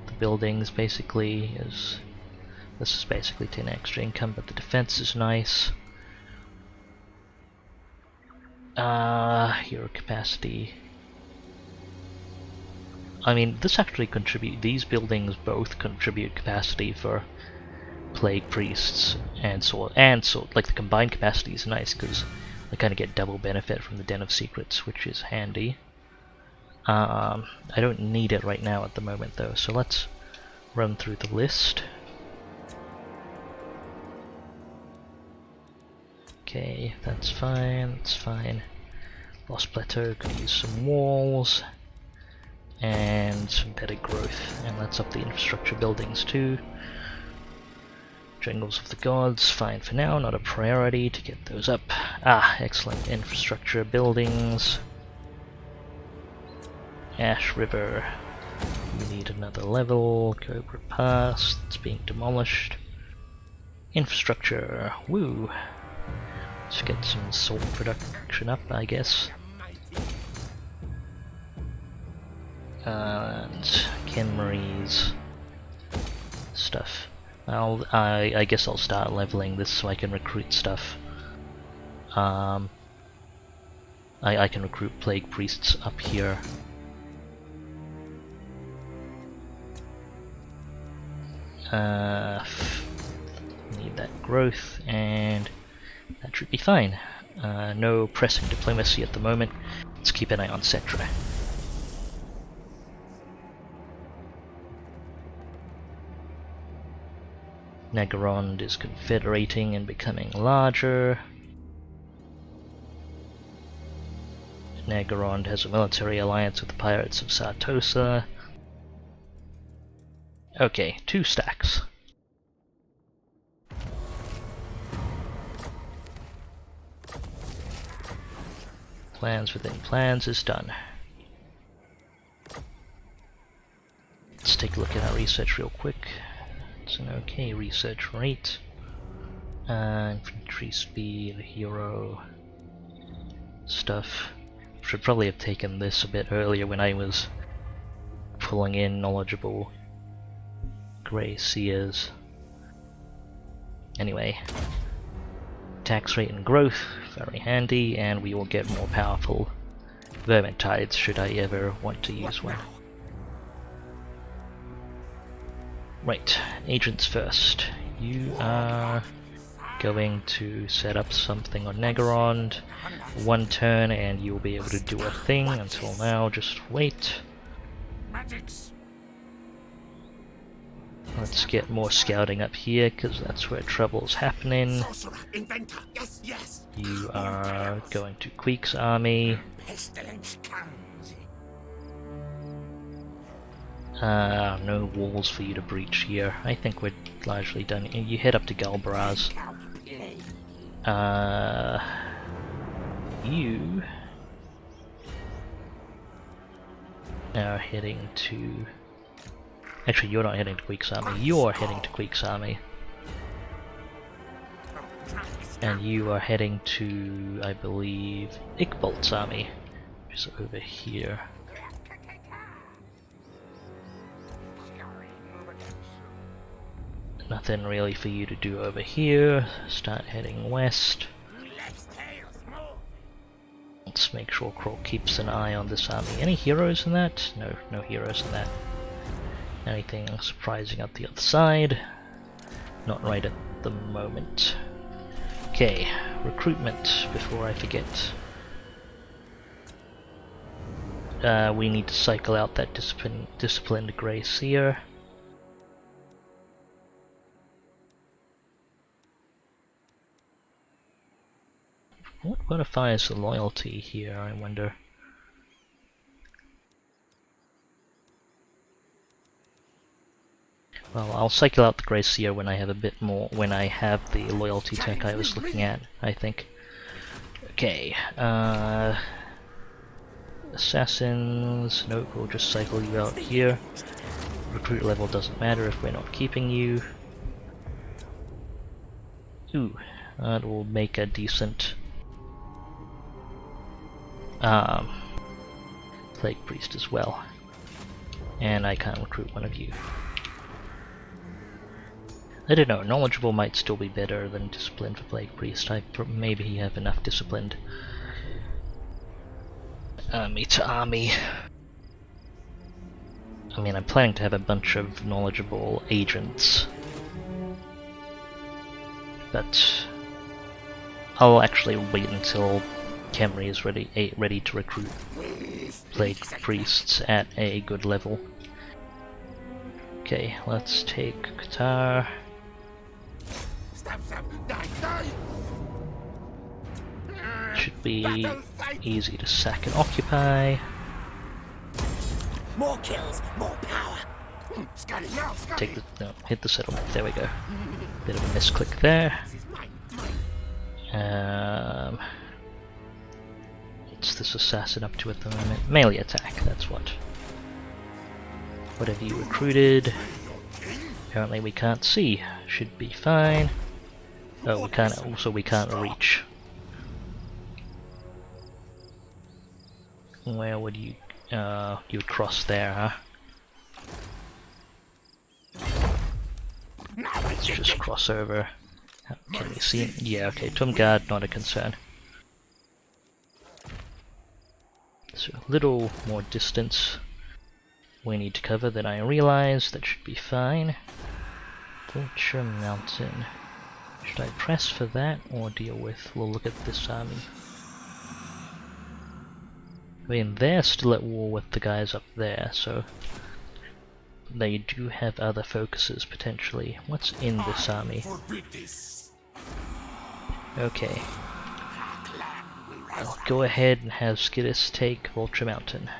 The buildings basically is... This is basically 10 extra income, but the defense is nice. Hero capacity. I mean, this actually these buildings both contribute capacity for Plague Priests, and so like the combined capacity is nice because I kind of get double benefit from the Den of Secrets, which is handy. I don't need it right now at the moment though, so let's run through the list. Okay, that's fine, that's fine. Lost Plateau could use some walls and some better growth, and let's up the infrastructure buildings too. Jungles of the Gods, fine for now, not a priority to get those up. Ah, excellent. Infrastructure buildings. Ash River, we need another level. Cobra Pass, it's being demolished. Infrastructure, woo! Let's get some salt production up, I guess. And Kenmarie's stuff. I guess I'll start leveling this so I can recruit stuff. I can recruit Plague Priests up here. Need that growth, and that should be fine. No pressing diplomacy at the moment. Let's keep an eye on Settra. Nagarond is confederating and becoming larger. Nagarond has a military alliance with the pirates of Sartosa. Okay, 2 stacks. Plans within plans is done. Let's take a look at our research real quick. It's an okay research rate. Infantry speed, hero stuff. Should probably have taken this a bit earlier when I was pulling in knowledgeable Grey Seers. Anyway, tax rate and growth, very handy, and we will get more powerful Vermintides should I ever want to use one. Right, agents first. You are going to set up something on Negorond, 1 turn, and you'll be able to do a thing. Until now, just wait. Magics. Let's get more scouting up here, because that's where trouble's happening. Sorcerer, inventor. Yes, yes. You are going to Queek's army. Pestilence comes. No walls for you to breach here. I think we're largely done. You head up to Galbaraz. You are heading to... Actually, you're not heading to Queek's army. You're heading to Queek's army. And you are heading to, I believe, Ickbolt's army, which is over here. Nothing really for you to do over here. Start heading west. Let's make sure Kroll keeps an eye on this army. Any heroes in that? No, no heroes in that. Anything surprising up the other side? Not right at the moment. Okay, recruitment, before I forget. We need to cycle out that disciplined Grey Seer. What modifies the loyalty here, I wonder? Well, I'll cycle out the Grey Seer when I have a bit more, when I have the loyalty tech I was looking at, I think. Okay, assassins, nope, we'll just cycle you out here. Recruit level doesn't matter if we're not keeping you. Ooh, that will make a decent Plague Priest as well. And I can't recruit one of you. I don't know, knowledgeable might still be better than disciplined for Plague Priest. Maybe have enough disciplined. Army to army. I mean, I'm planning to have a bunch of knowledgeable agents. But I'll actually wait until Khemri is ready to recruit Plague Priests at a good level. Okay, let's take Qatar. Should be easy to sack and occupy. More kills, more power. Take the hit the settlement. There we go. Bit of a misclick there. What's this assassin up to at the moment? Melee attack. That's what. What have you recruited? Apparently we can't see. Should be fine. Oh, we can't. Also, we can't reach. Where would you? You'd cross there, huh? Let's just cross over. Can we see him? Yeah, okay. Tumgard, not a concern. So a little more distance we need to cover than I realized. That should be fine. Vulture Mountain. Should I press for that or deal with? We'll look at this army. I mean, they're still at war with the guys up there, so they do have other focuses potentially. What's in this army? Okay. I'll go ahead and have Skidus take Vulture Mountain.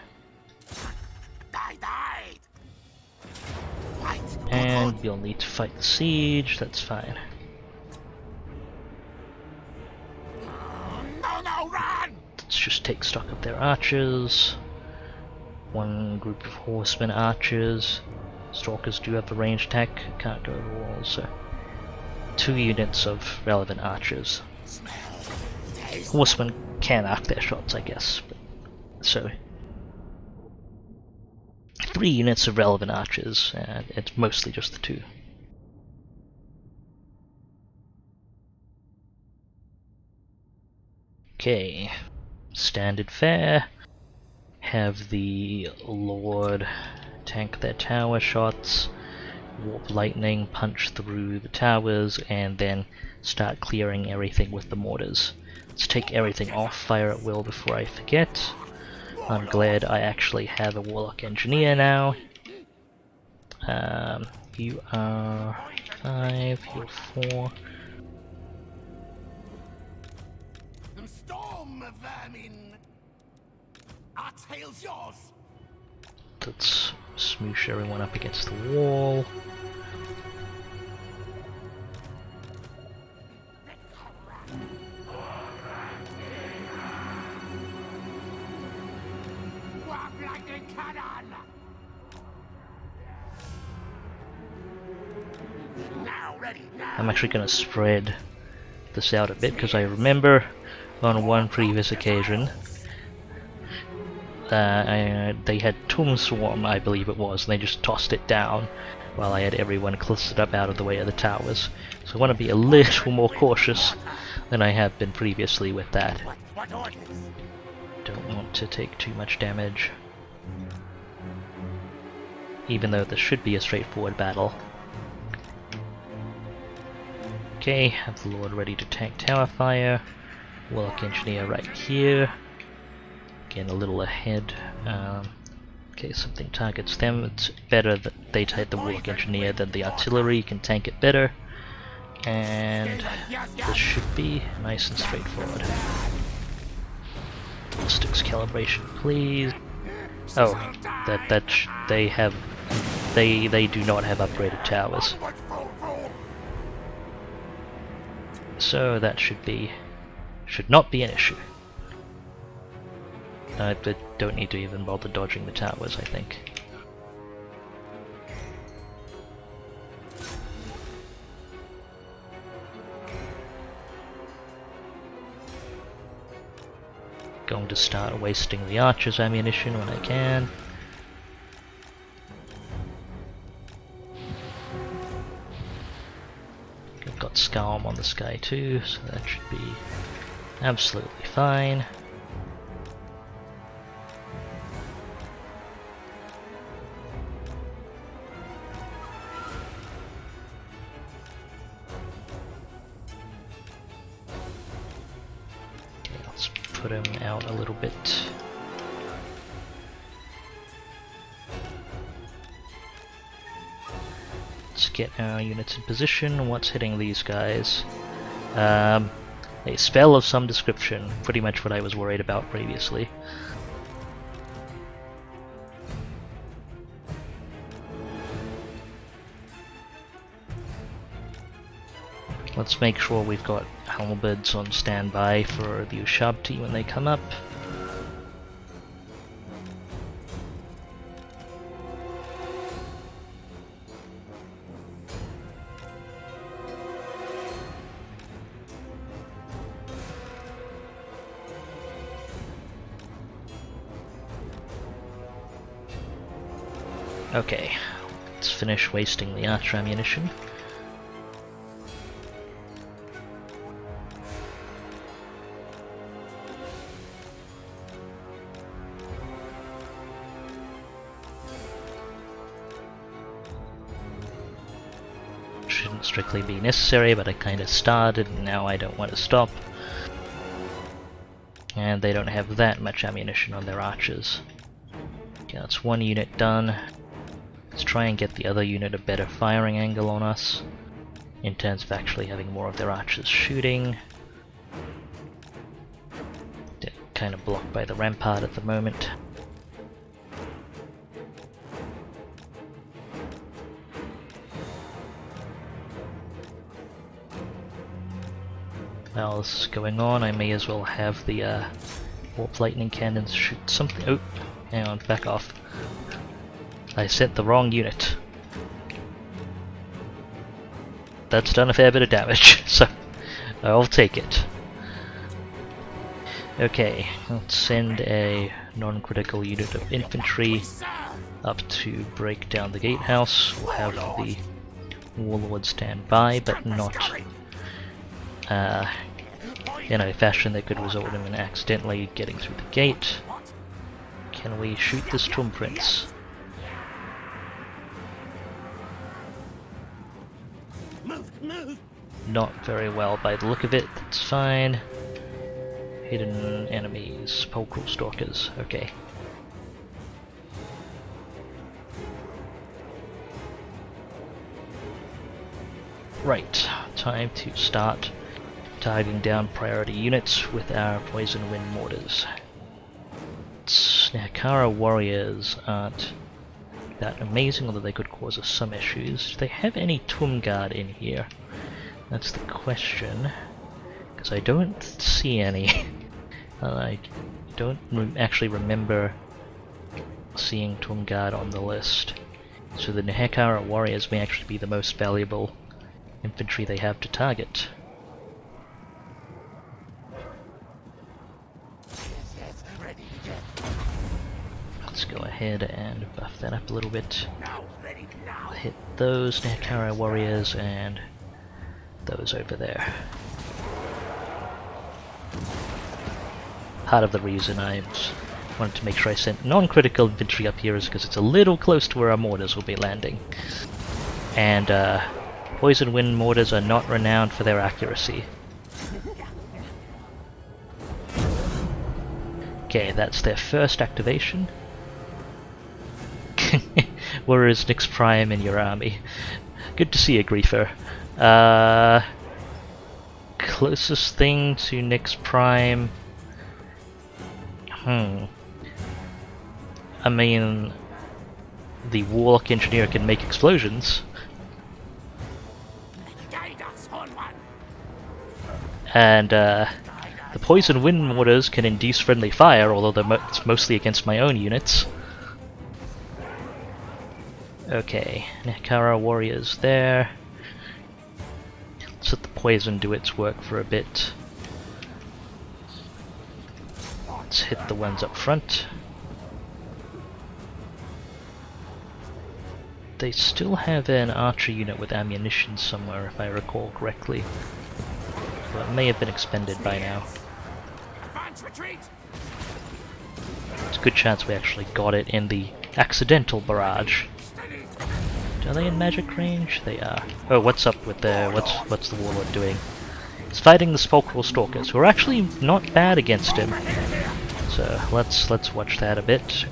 And we'll need to fight the siege, that's fine. No, run! Let's just take stock of their archers. One group of horsemen archers. Stalkers do have the range attack, can't go over walls, so 2 units of relevant archers. Horsemen can arc their shots, I guess. But, so 3 units of relevant archers, and it's mostly just the 2. Okay, standard fare. Have the Lord tank their tower shots, warp lightning, punch through the towers, and then start clearing everything with the mortars. Let's take everything off fire at will before I forget. I'm glad I actually have a Warlock Engineer now. You are 5, you're 4. Storm, vermin! Our tail's yours! Let's smoosh everyone up against the wall. I'm actually going to spread this out a bit because I remember on one previous occasion they had Tomb Swarm, I believe it was, and they just tossed it down while I had everyone clustered up out of the way of the towers. So I want to be a little more cautious than I have been previously with that. Don't want to take too much damage, even though this should be a straightforward battle. Okay, have the Lord ready to tank tower fire. Warlock Engineer right here. Again, a little ahead. Okay, something targets them. It's better that they take the Warlock Engineer than the artillery, can tank it better. And this should be nice and straightforward. Ballistics calibration, please. Oh, they do not have upgraded towers. So that should not be an issue. But don't need to even bother dodging the towers, I think. Going to start wasting the archer's ammunition when I can. I've got Scalm on the sky too, so that should be absolutely fine. Okay, let's put him out a little bit. Let's get our units in position. What's hitting these guys? A spell of some description, pretty much what I was worried about previously. Let's make sure we've got halberds on standby for the Ushabti when they come up. Okay, let's finish wasting the archer ammunition. Shouldn't strictly be necessary, but I kind of started and now I don't want to stop. And they don't have that much ammunition on their archers. Okay, that's one unit done. Let's try and get the other unit a better firing angle on us, in terms of actually having more of their archers shooting. They're kind of blocked by the rampart at the moment. While this is going on, I may as well have the warp lightning cannons shoot something. Oh, hang on, back off. I sent the wrong unit. That's done a fair bit of damage, so I'll take it. Okay, let's send a non-critical unit of infantry up to break down the gatehouse. We'll have the warlord stand by, but not in a fashion that could result in accidentally getting through the gate. Can we shoot this Twin Prince? Not very well by the look of it, that's fine. Hidden enemies, sepulchral stalkers, okay. Right, time to start targeting down priority units with our poison wind mortars. Nakara warriors aren't that amazing, although they could cause us some issues. Do they have any Tumguard in here? That's the question, because I don't see any. I don't actually remember seeing Tumguard on the list. So the Nakara warriors may actually be the most valuable infantry they have to target. Let's go ahead and buff that up a little bit. Hit those Nakara warriors and those over there. Part of the reason I wanted to make sure I sent non-critical infantry up here is because it's a little close to where our mortars will be landing. And poison wind mortars are not renowned for their accuracy. Okay, that's their first activation. Where is Nyx Prime in your army? Good to see you, Griefer. Closest thing to Nyx Prime... I mean... the Warlock Engineer can make explosions. And the Poison Wind Mortars can induce friendly fire, although it's mostly against my own units. Okay, Nakara warriors there. Let's let the poison do its work for a bit. Let's hit the ones up front. They still have an archer unit with ammunition somewhere, if I recall correctly. But it may have been expended by now. It's a good chance we actually got it in the accidental barrage. Are they in magic range? They are. Oh, what's up with the... what's the warlord doing? He's fighting the sepulchral stalkers, who are actually not bad against him. So let's watch that a bit.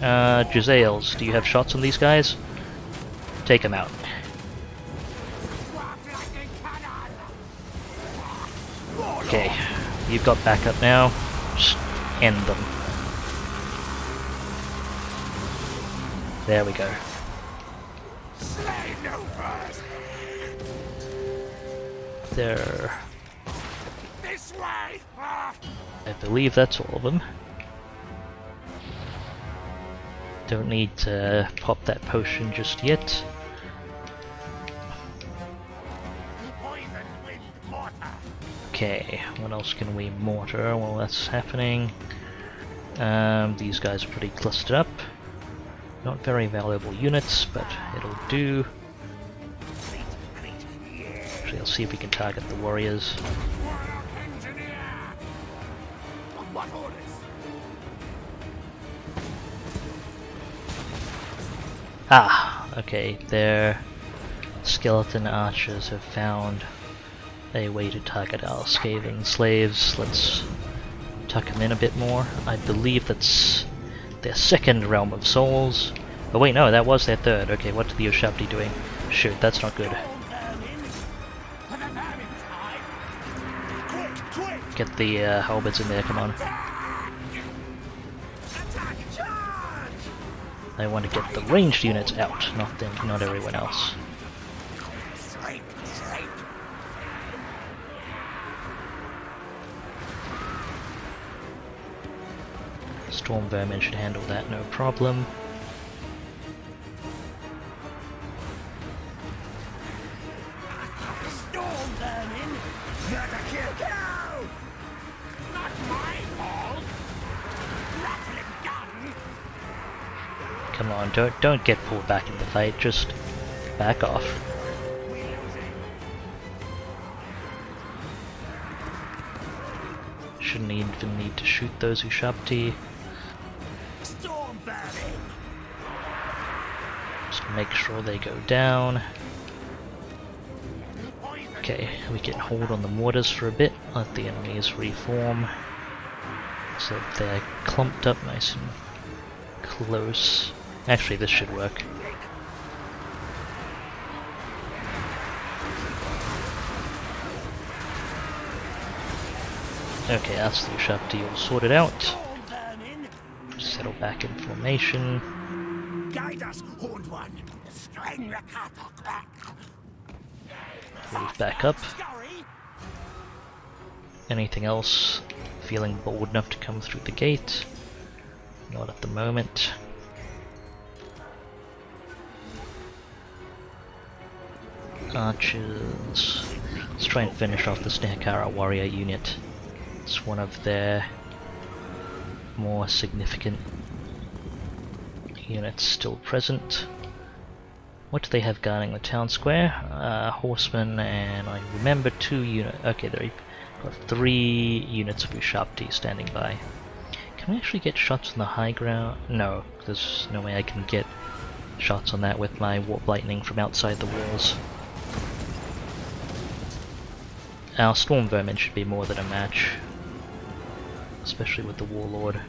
Giselles, do you have shots on these guys? Take them out. Okay, you've got backup now. Just end them. There we go. There. I believe that's all of them. Don't need to pop that potion just yet. Okay, what else can we mortar while that's happening? These guys are pretty clustered up. Not very valuable units, but it'll do. Actually, I'll see if we can target the warriors. Ah, okay, their skeleton archers have found a way to target our Skaven slaves. Let's tuck them in a bit more. I believe that's their second Realm of Souls. Oh wait, no, that was their third. Okay, what's the Ushabti doing? Shoot, that's not good. Get the halberds in there, come on. I want to get the ranged units out, not everyone else. Storm Vermin should handle that, no problem. Storm Vermin! Murder kill! Go! Not my fault! Rattling gun! Come on, don't get pulled back in the fight, just back off. shouldn't even need to shoot those Ushabti. Storm burning. Just make sure they go down. Okay, we can hold on the mortars for a bit, let the enemies reform. So they're clumped up nice and close. Actually, this should work. Okay, that's the Ushabti all sorted out. Settle back in formation. Guide us, Horned One. String the cattle back. Move back up. Anything else feeling bold enough to come through the gate? Not at the moment. Archers. Let's try and finish off the Snehakara warrior unit. It's one of their more significant units still present. What do they have guarding the town square? Horsemen, and I remember 2 units. Okay, they've got 3 units of Ushabti standing by. Can we actually get shots on the high ground? No, there's no way I can get shots on that with my warp lightning from outside the walls. Our storm vermin should be more than a match, especially with the warlord.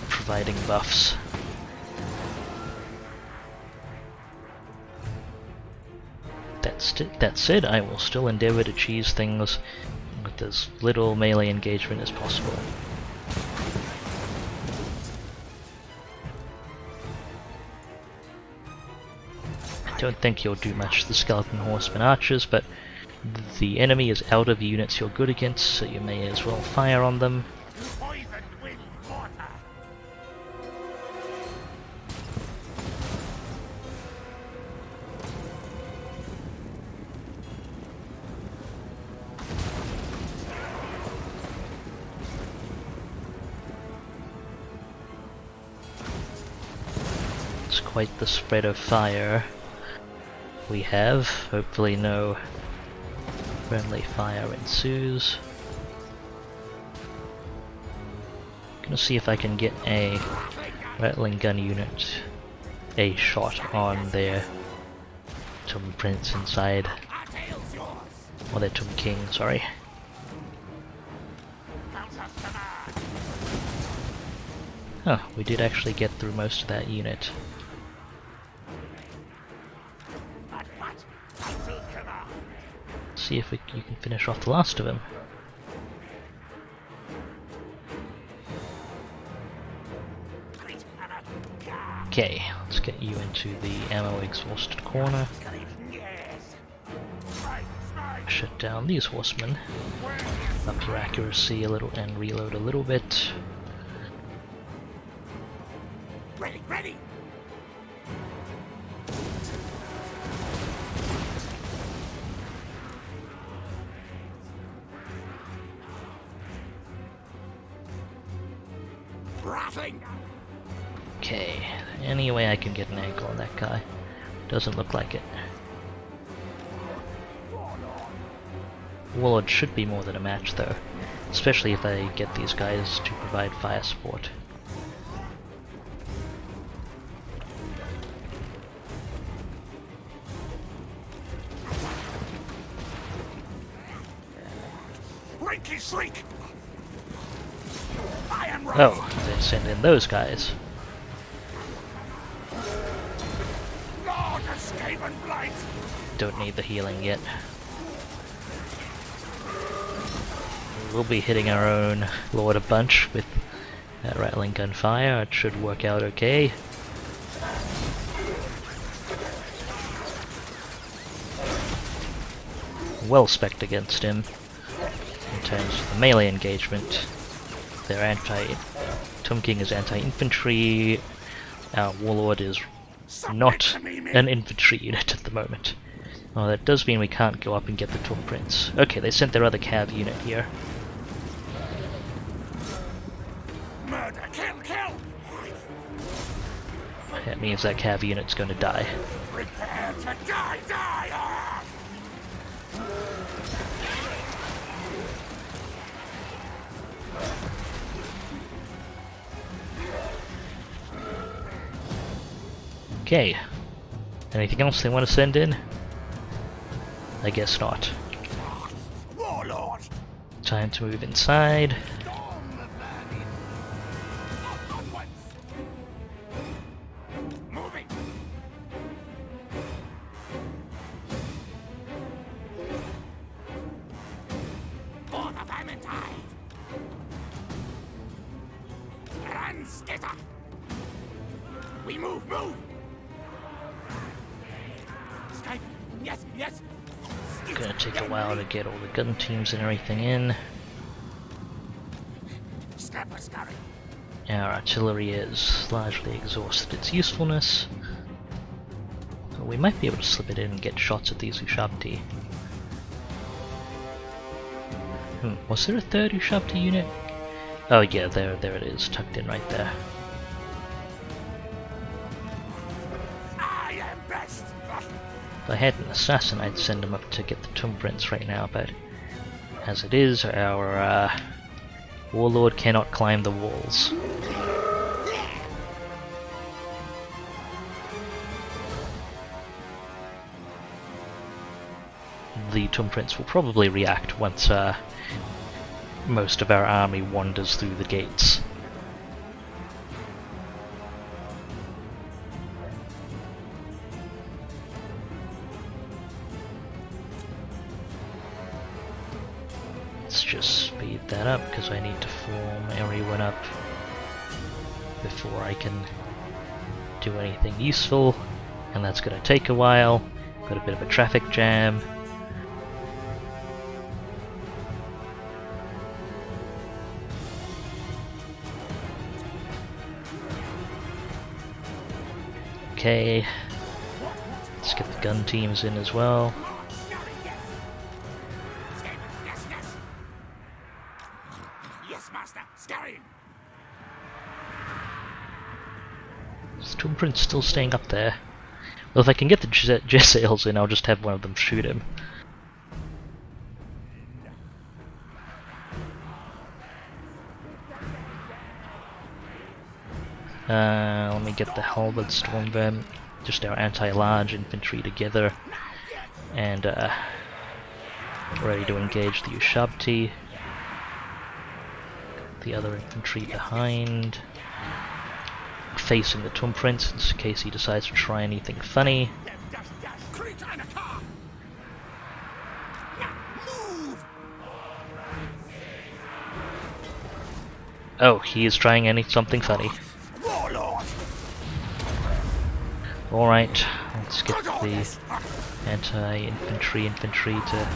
Providing buffs. That said, I will still endeavour to cheese things with as little melee engagement as possible. I don't think you'll do much to the skeleton horsemen archers, but the enemy is out of units you're good against, so you may as well fire on them. It's quite the spread of fire we have. Hopefully no friendly fire ensues. Gonna see if I can get a rattling gun unit a shot on their Tomb Prince inside. Or their Tomb King, sorry. Huh, we did actually get through most of that unit. See if you can finish off the last of them. Okay, let's get you into the ammo exhausted corner. Shut down these horsemen. Up your accuracy a little and reload a little bit. Ready, ready. Rattling. Okay, any way I can get an angle on that guy? Doesn't look like it. Warlord should be more than a match though, especially if I get these guys to provide fire support. Rinky shriek. Iron Rod. Oh, they send in those guys. Lord of Skaven Blight. Don't need the healing yet. We'll be hitting our own Lord a bunch with that rattling gun fire. It should work out okay. Well spec'd against him in terms of the melee engagement. Their Tomb King is anti-infantry. Our Warlord is not an infantry unit at the moment. Oh, that does mean we can't go up and get the Tomb Prince. Okay, they sent their other cav unit here. Murder, kill, kill. That means that cav unit's going to die. Prepare to die, die. Okay. Anything else they want to send in? I guess not. Warlord! Time to move inside. Moving! For the Vermintide! And skitter! We move! Skype! Yes, yes! Gonna take a while to get all the gun teams and everything in. Our artillery is largely exhausted its usefulness. But we might be able to slip it in and get shots at these Ushabti. Was there a third Ushabti unit? Oh yeah, there it is, tucked in right there. I am best! If I had an assassin, I'd send him up to get the tomb prints right now, but as it is, our warlord cannot climb the walls. The tomb prints will probably react once most of our army wanders through the gates. Let's just speed that up because I need to form everyone up before I can do anything useful, and that's going to take a while. Got a bit of a traffic jam. Okay, let's get the gun teams in as well. Yes, master! Scurrying! Is Tomb Prince still staying up there? Well, if I can get the Jessails in, I'll just have one of them shoot him. Let me get the Halberd Stormverm, just our anti-large infantry together, and ready to engage the Ushabti. The other infantry behind, facing the Tomb Prince in case he decides to try anything funny. Oh, he is trying something funny. Alright, let's get the anti-infantry to...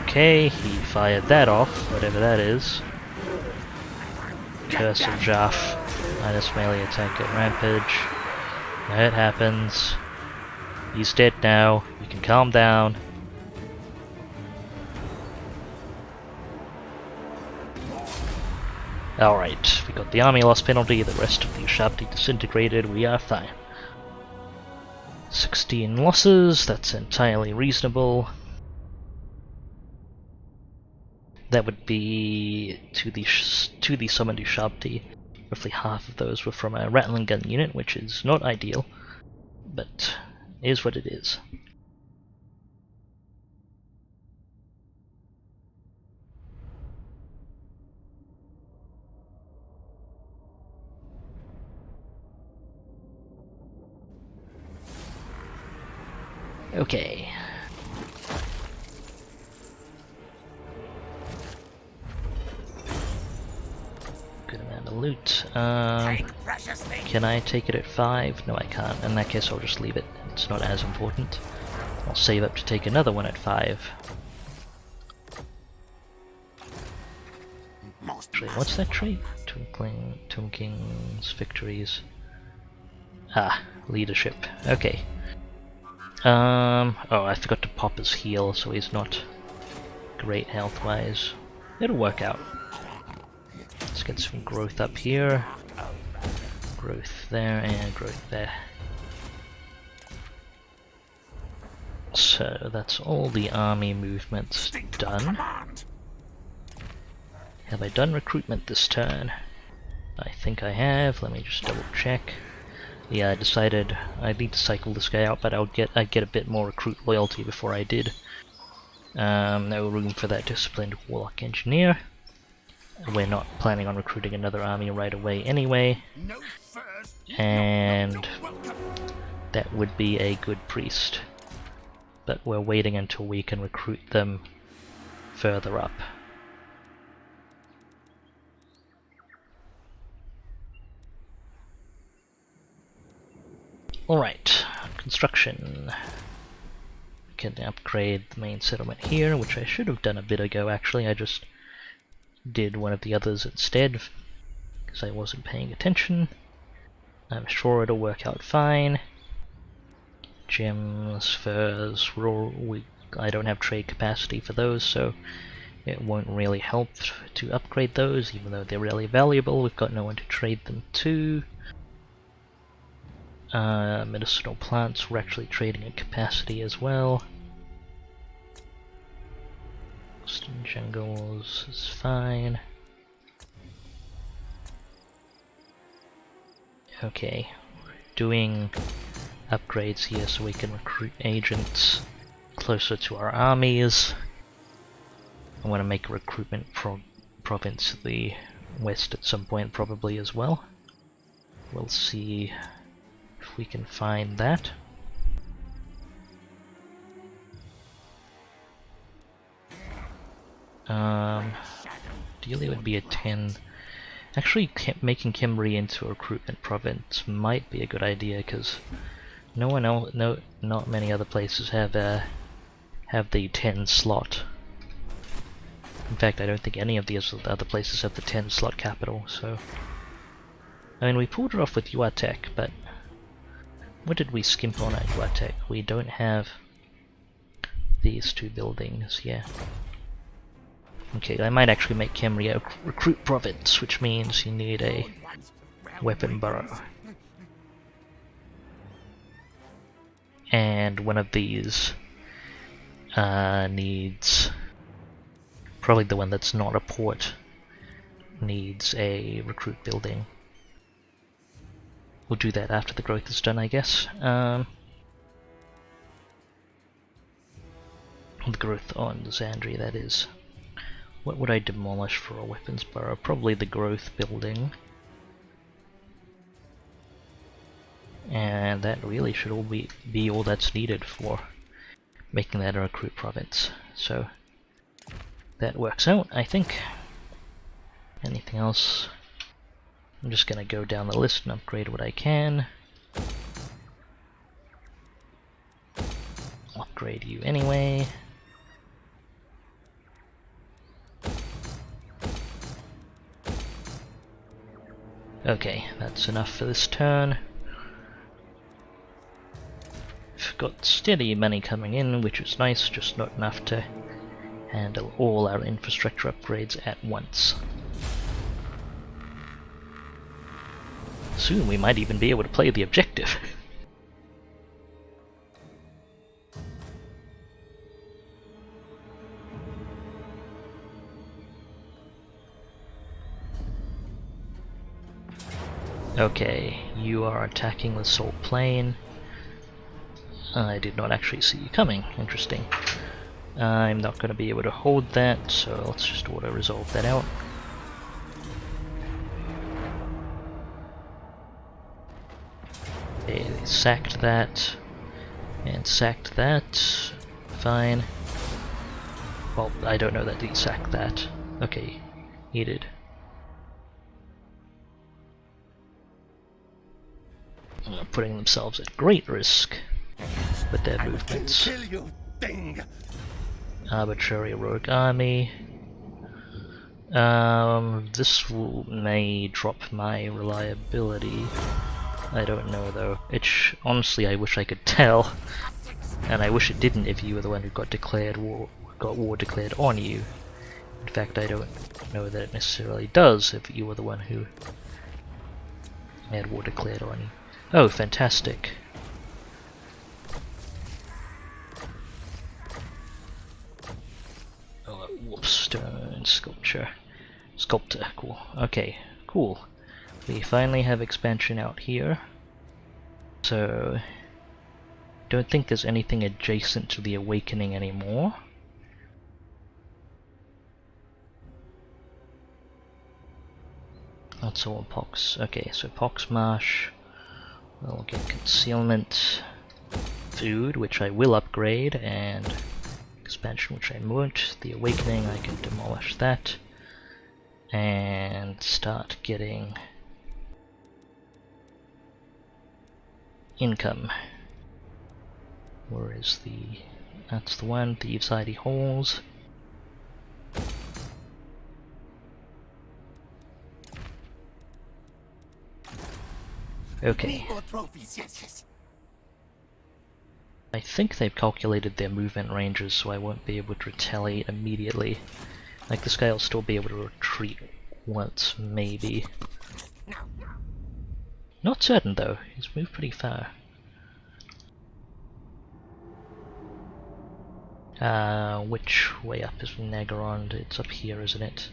Okay, he fired that off, whatever that is. Curse of Jaff, minus melee attack at Rampage. It happens. He's dead now, you can calm down. Alright, we got the army loss penalty, the rest of the Ushabti disintegrated, we are fine. 16 losses, that's entirely reasonable. That would be to the summoned Ushabti. Roughly half of those were from a Rattling Gun unit, which is not ideal, but is what it is. Okay. Good amount of loot. Can I take it at 5? No, I can't. In that case, I'll just leave it. It's not as important. I'll save up to take another one at 5. Actually, what's that trait? Tomb King's victories. Ah, leadership. Okay. Oh, I forgot to pop his heal, so he's not great health-wise. It'll work out. Let's get some growth up here. Growth there, and growth there. So that's all the army movements done. Have I done recruitment this turn? I think I have. Let me just double check. Yeah, I decided I need to cycle this guy out, but I'd get a bit more recruit loyalty before I did. No room for that disciplined warlock engineer. We're not planning on recruiting another army right away anyway. No first. And Welcome. that would be a good priest. But we're waiting until we can recruit them further up. Alright, construction. We can upgrade the main settlement here, which I should have done a bit ago actually. I just did one of the others instead, because I wasn't paying attention. I'm sure it'll work out fine. Gems, furs, I don't have trade capacity for those, so it won't really help to upgrade those, even though they're really valuable. We've got no one to trade them to. Medicinal plants, we're actually trading at capacity as well. Western jungles is fine. Okay, doing upgrades here so we can recruit agents closer to our armies. I want to make a recruitment province to the west at some point probably as well. We'll see if we can find that. Ideally it would be a 10. Actually, making Kimberley into a recruitment province might be a good idea, because not many other places have the 10 slot. In fact, I don't think any of the other places have the 10 slot capital. So, I mean, we pulled it off with Tech, but what did we skimp on at Tech? We don't have these two buildings, yeah. Okay, I might actually make Kemri a recruit province, which means you need a weapon burrow. And one of these needs, probably the one that's not a port, needs a recruit building. We'll do that after the growth is done, I guess. The growth on Xandria, that is. What would I demolish for a weapons burrow? Probably the growth building. And that really should all be all that's needed for making that a recruit province. So that works out, I think. Anything else? I'm just gonna go down the list and upgrade what I can. Upgrade you anyway. Okay, that's enough for this turn. We've got steady money coming in, which is nice, just not enough to handle all our infrastructure upgrades at once. Soon we might even be able to play the objective. Okay, you are attacking the Salt Plain. I did not actually see you coming. Interesting. I'm not going to be able to hold that, so let's just auto-resolve that out. Okay, they sacked that, and sacked that. Fine. Well, I don't know that he sacked that. Okay, he did. Putting themselves at great risk with their movements. Kill you, thing. Arbitrary rogue army. This may drop my reliability. I don't know though. Honestly, I wish I could tell, and I wish it didn't if you were the one who got war declared on you. In fact, I don't know that it necessarily does if you were the one who had war declared on you. Oh, fantastic. Oh, whoops, stone sculpture. Sculptor, cool. Okay, cool. We finally have expansion out here. So, don't think there's anything adjacent to the Awakening anymore. That's all Pox. Okay, so Pox Marsh. We'll get Concealment, Food, which I will upgrade, and Expansion, which I won't. The Awakening, I can demolish that. And start getting income. Where is the... that's the one, Thieves' Hidey Holes. Okay. More trophies, yes. I think they've calculated their movement ranges so I won't be able to retaliate immediately. Like, this guy will still be able to retreat once, maybe. Not certain though, he's moved pretty far. Which way up is Nagorond? It's up here, isn't it?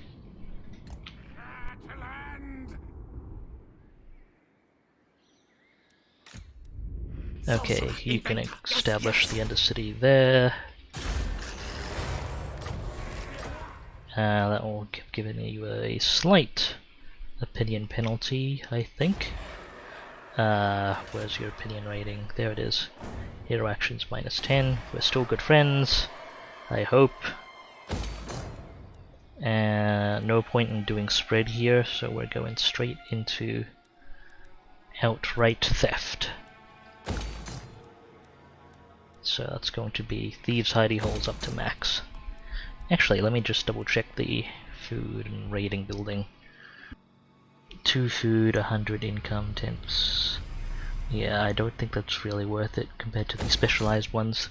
Okay, you can establish the Undercity there. That will give you a slight opinion penalty, I think. Where's your opinion rating? There it is. Hero actions -10. We're still good friends, I hope. No point in doing spread here, so we're going straight into outright theft. So that's going to be Thieves' Hidey Holes up to max. Actually, let me just double check the food and raiding building. 2 food, 100 income, 10%. Yeah, I don't think that's really worth it compared to the specialized ones.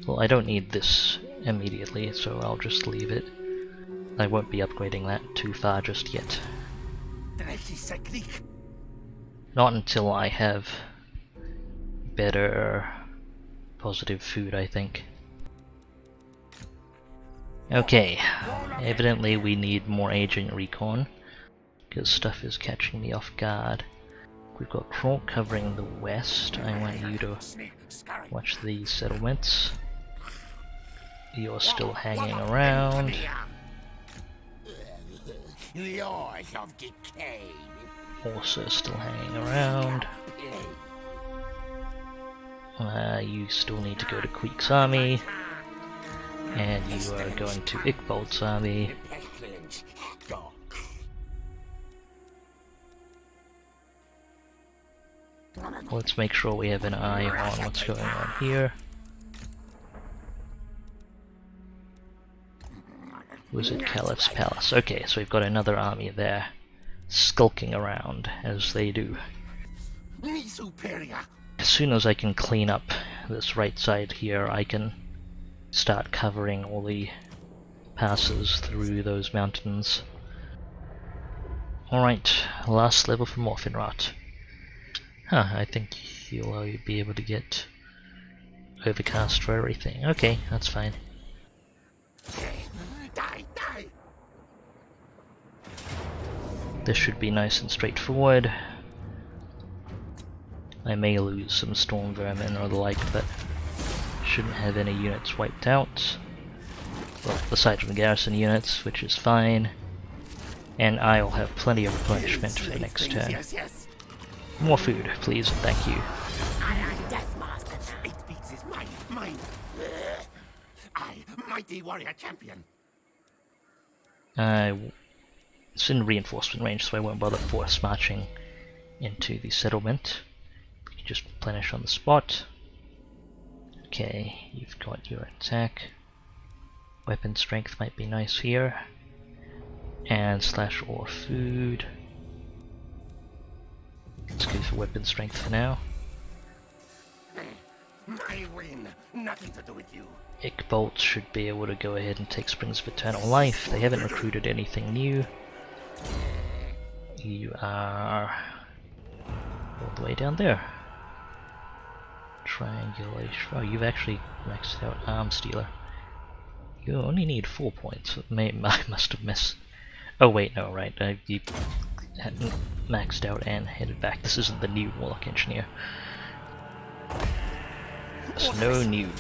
Well, I don't need this immediately, so I'll just leave it. I won't be upgrading that too far just yet. Not until I have better positive food, I think. Okay, evidently we need more agent recon, because stuff is catching me off guard. We've got Kronk covering the west. I want you to watch these settlements. You're still hanging around. Also still hanging around. You still need to go to Queek's army. And you are going to Iqbal's army. Let's make sure we have an eye on what's going on here. Wizard Caliph's Palace. Okay, so we've got another army there, skulking around, as they do. As soon as I can clean up this right side here, I can start covering all the passes through those mountains. Alright, last level for Morphinrot. Huh, I think you'll be able to get Overcast for everything. Okay, that's fine. This should be nice and straightforward. I may lose some storm vermin or the like, but shouldn't have any units wiped out. Well, aside from garrison units, which is fine. And I'll have plenty of replenishment for the next turn. More food, please, and thank you. Mighty warrior champion. It's in reinforcement range, so I won't bother force marching into the settlement. You can just replenish on the spot. Okay, you've got your attack. Weapon strength might be nice here. And slash or food. Let's go for weapon strength for now. My win, nothing to do with you. Iqbolt should be able to go ahead and take Springs of Eternal Life. They haven't recruited anything new. You are the way down there. Triangulation. Oh, you've actually maxed out Arms Dealer. You only need 4 points. I must have missed. Oh wait, no, right. You hadn't maxed out and headed back. This isn't the new Warlock Engineer. There's no noob.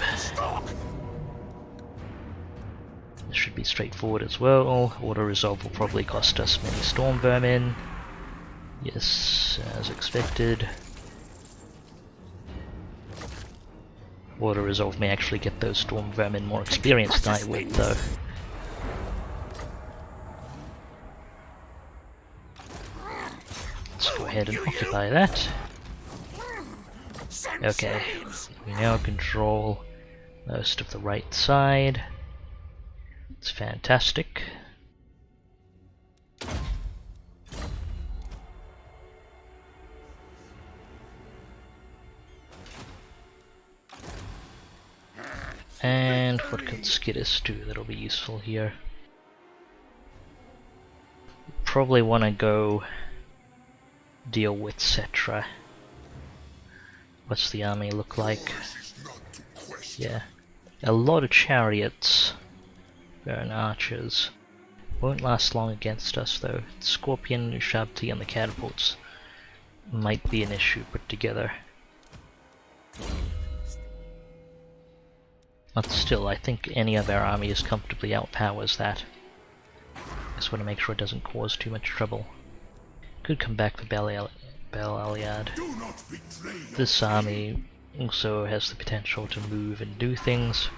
This should be straightforward as well. Auto resolve will probably cost us many storm vermin. Yes, as expected. Auto resolve may actually get those storm vermin more experience than I would, though. Let's go ahead and occupy that. Okay, we now control most of the right side. It's fantastic. And what can Skittis do that'll be useful here? Probably want to go deal with Settra. What's the army look like? Yeah, a lot of chariots and archers. Won't last long against us though. Scorpion, Ushabti and the catapults might be an issue put together. But still, I think any of our armies comfortably outpowers that. Just want to make sure it doesn't cause too much trouble. Could come back for Bel Aliad. This army also has the potential to move and do things.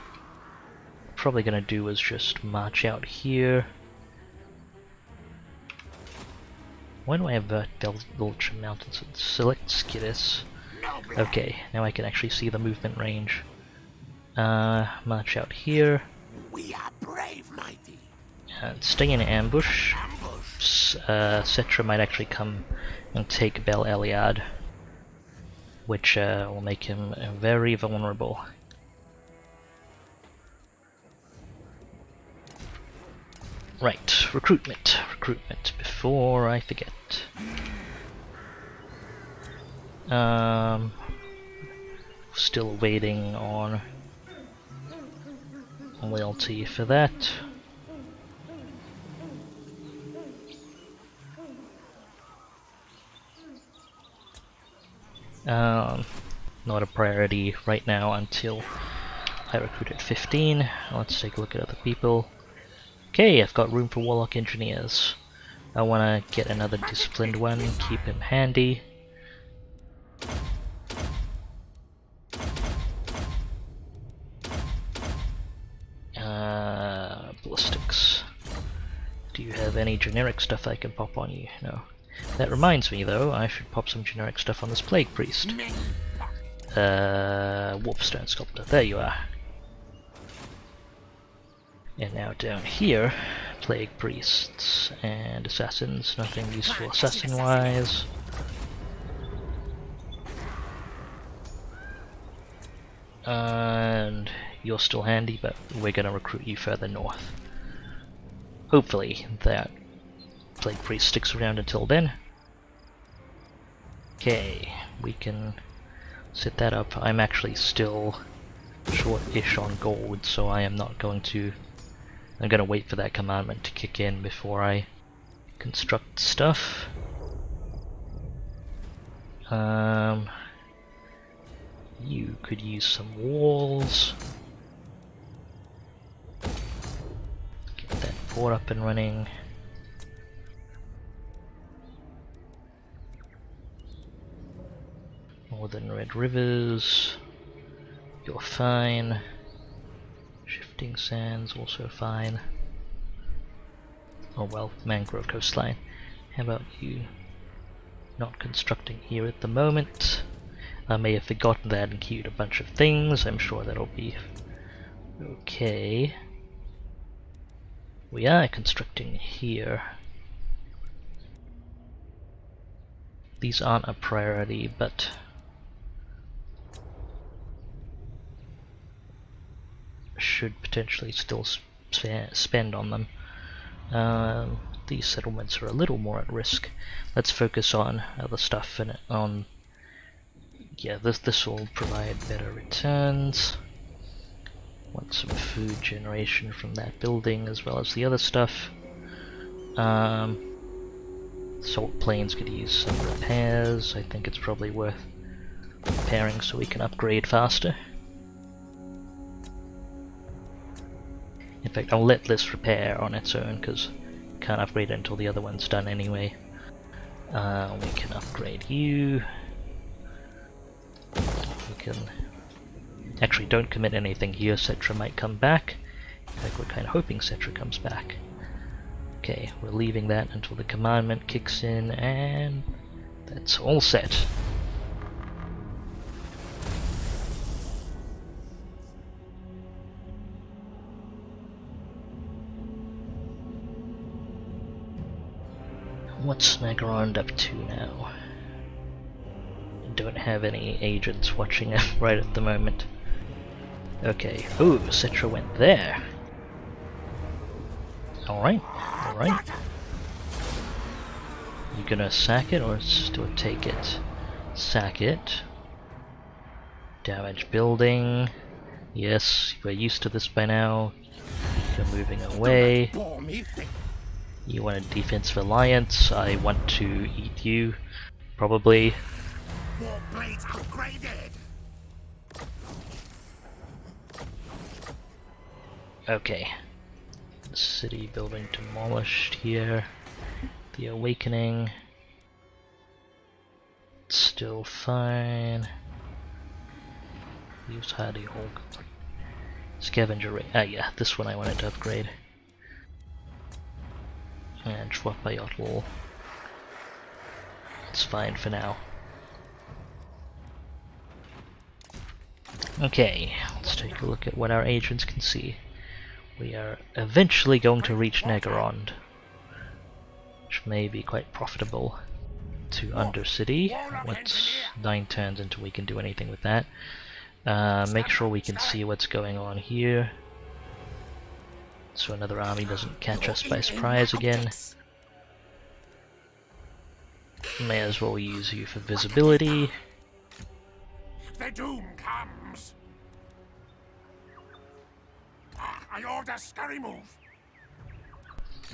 Probably gonna do is just march out here. When do I avert Vulture Mountains? Select Skittis. Okay, now I can actually see the movement range. March out here. We are brave, mighty. Stay in ambush. Settra might actually come and take Bel Aliad, which will make him very vulnerable. Right, recruitment, before I forget. Still waiting on loyalty for that. Not a priority right now until I recruited 15. Let's take a look at other people. Okay, I've got room for Warlock Engineers. I want to get another disciplined one, keep him handy. Ballistics. Do you have any generic stuff I can pop on you? No. That reminds me though, I should pop some generic stuff on this Plague Priest. Warpstone Sculptor, there you are. And now down here, Plague Priests and Assassins, nothing useful assassin-wise. And you're still handy, but we're gonna recruit you further north. Hopefully that Plague Priest sticks around until then. Okay, we can set that up. I'm actually still short-ish on gold, so I am not going to... I'm gonna wait for that commandment to kick in before I construct stuff. You could use some walls. Get that fort up and running. Northern Red Rivers. You're fine. Shifting Sands, also fine. Oh well, Mangrove Coastline. How about you not constructing here at the moment? I may have forgotten that and queued a bunch of things. I'm sure that'll be okay. We are constructing here. These aren't a priority, but should potentially still spend on them. These settlements are a little more at risk. Let's focus on other stuff and on yeah, this will provide better returns. Want some food generation from that building as well as the other stuff. Salt Plains could use some repairs. I think it's probably worth repairing so we can upgrade faster. In fact, I'll let this repair on its own because can't upgrade it until the other one's done anyway. We can upgrade you. We can... Actually, don't commit anything here. Settra might come back. In fact, we're kind of hoping Settra comes back. Okay, we're leaving that until the commandment kicks in, and that's all set. What's Nagaron up to now? Don't have any agents watching it right at the moment. Okay, ooh, Settra went there. Alright, alright. You gonna sack it or still take it? Sack it. Damage building. Yes, we're used to this by now. You're moving away. You want a defensive alliance. I want to eat you. Probably. War blades upgraded. Okay. City building demolished here. The Awakening. Still fine. Use Hardy Hulk. Scavenger. Ah, yeah, this one I wanted to upgrade. And Schwappayotl. It's fine for now. Okay, let's take a look at what our agents can see. We are eventually going to reach Nagaron, which may be quite profitable to Undercity. What's 9 turns until we can do anything with that. Make sure we can see what's going on here, so another army doesn't catch us by surprise again. May as well use you for visibility. The doom comes. I order scurry move.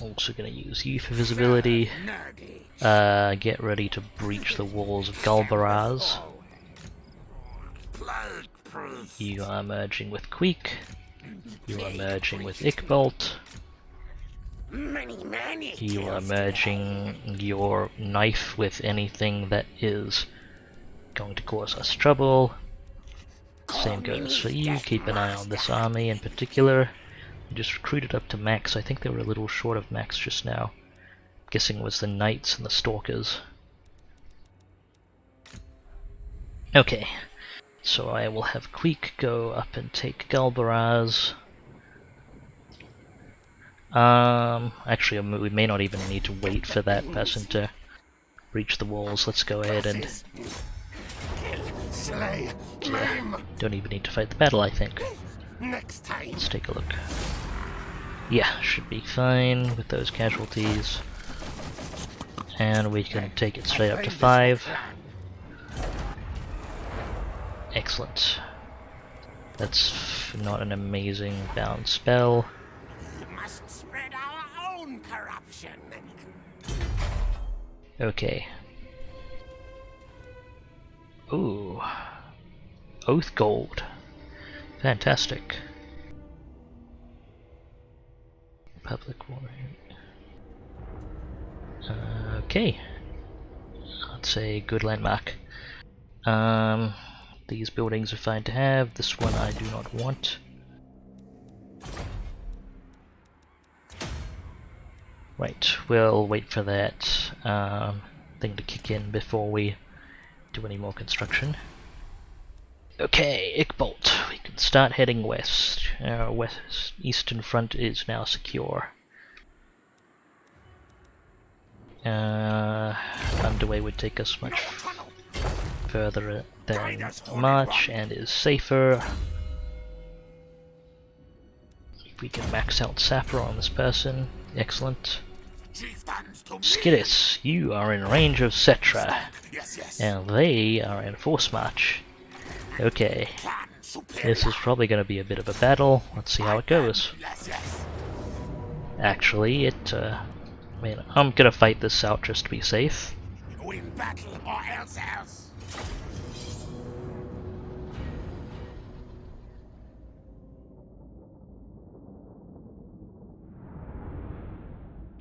Also gonna use you for visibility. Get ready to breach the walls of Galbaraz. You are merging with Queek. You are merging with Ickbolt. You are merging your knife with anything that is going to cause us trouble. Same goes for you. Keep an eye on this army in particular. We just recruited up to max. I think they were a little short of max just now. I'm guessing it was the knights and the stalkers. Okay, so I will have Queek go up and take Galbaraz. Actually, we may not even need to wait for that person to reach the walls. Let's go ahead and... Yeah, don't even need to fight the battle, I think. Let's take a look. Yeah, should be fine with those casualties. And we can take it straight up to 5. Excellent. That's not an amazing bound spell. Must spread our own corruption. Okay. Ooh. Oath Gold. Fantastic. Public warrant. Okay. That's a good landmark. These buildings are fine to have. This one I do not want. Right, we'll wait for that thing to kick in before we do any more construction. Okay, Ickbolt, we can start heading west. Our eastern front is now secure. Underway would take us much further than March and is safer. If we can max out Sapper on this person, excellent. Chieftains to me. Skidis, you are in range of Settra, Yes, yes. and they are in force march. Okay, Clan superior. this is probably going to be a bit of a battle. Let's see how it goes. Yes, yes. Actually, I mean, I'm gonna fight this out just to be safe. Win battle or else.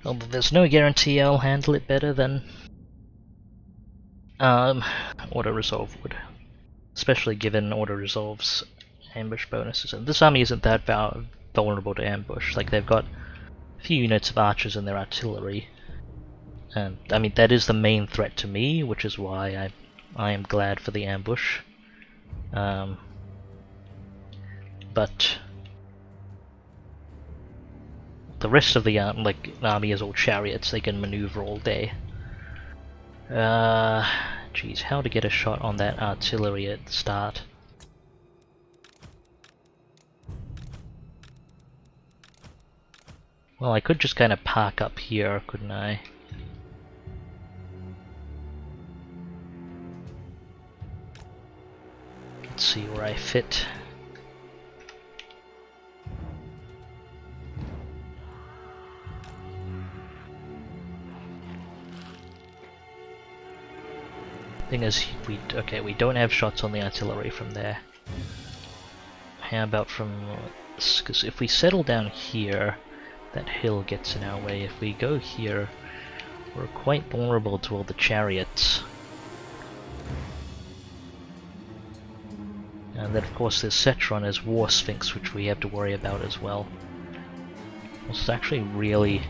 Although there's no guarantee I'll handle it better than Auto Resolve would, especially given Auto Resolve's ambush bonuses. And this army isn't that vulnerable to ambush. Like, they've got a few units of archers in their artillery, and I mean that is the main threat to me, which is why I am glad for the ambush. But the rest of the army is all chariots. They can maneuver all day. Geez, how to get a shot on that artillery at the start? Well, I could just kind of park up here, couldn't I? Let's see where I fit. Thing is, we don't have shots on the artillery from there. How about from... because if we settle down here, that hill gets in our way. If we go here, we're quite vulnerable to all the chariots. And then of course there's Settra and there's War Sphinx, which we have to worry about as well. This is actually really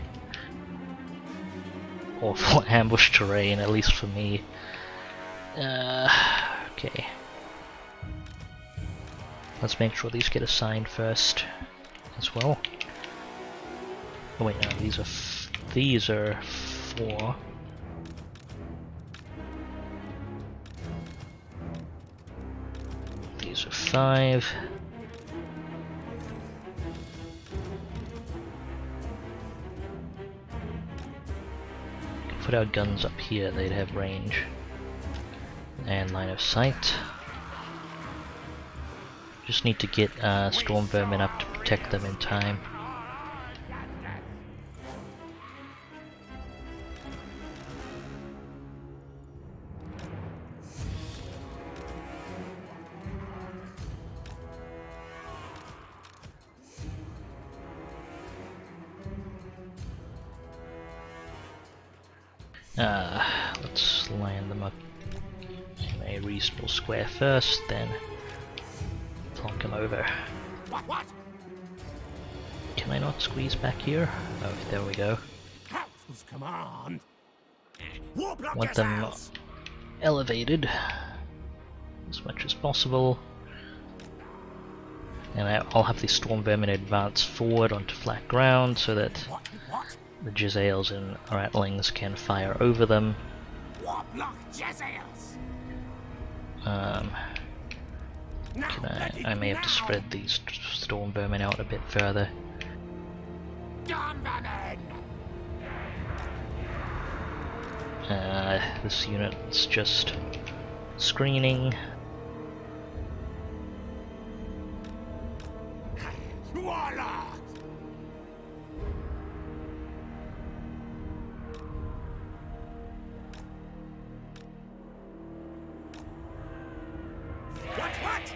awful ambush terrain, at least for me. Okay. Let's make sure these get assigned first, as well. Oh wait, no, these are 4. These are 5. Put our guns up here, they'd have range and line of sight. Just need to get storm vermin up to protect them in time. Let's line them up in a reasonable square first, then plonk them over. What? Can I not squeeze back here? Oh, there we go. Council's command. Warblock Want them yourselves. elevated as much as possible. And I'll have the storm vermin advance forward onto flat ground so that What? the Jezzails and Ratlings can fire over them. Warblock Jezzails. I may have to spread these storm vermin out a bit further. Gun vermin. This unit's just screening. Warlock. What?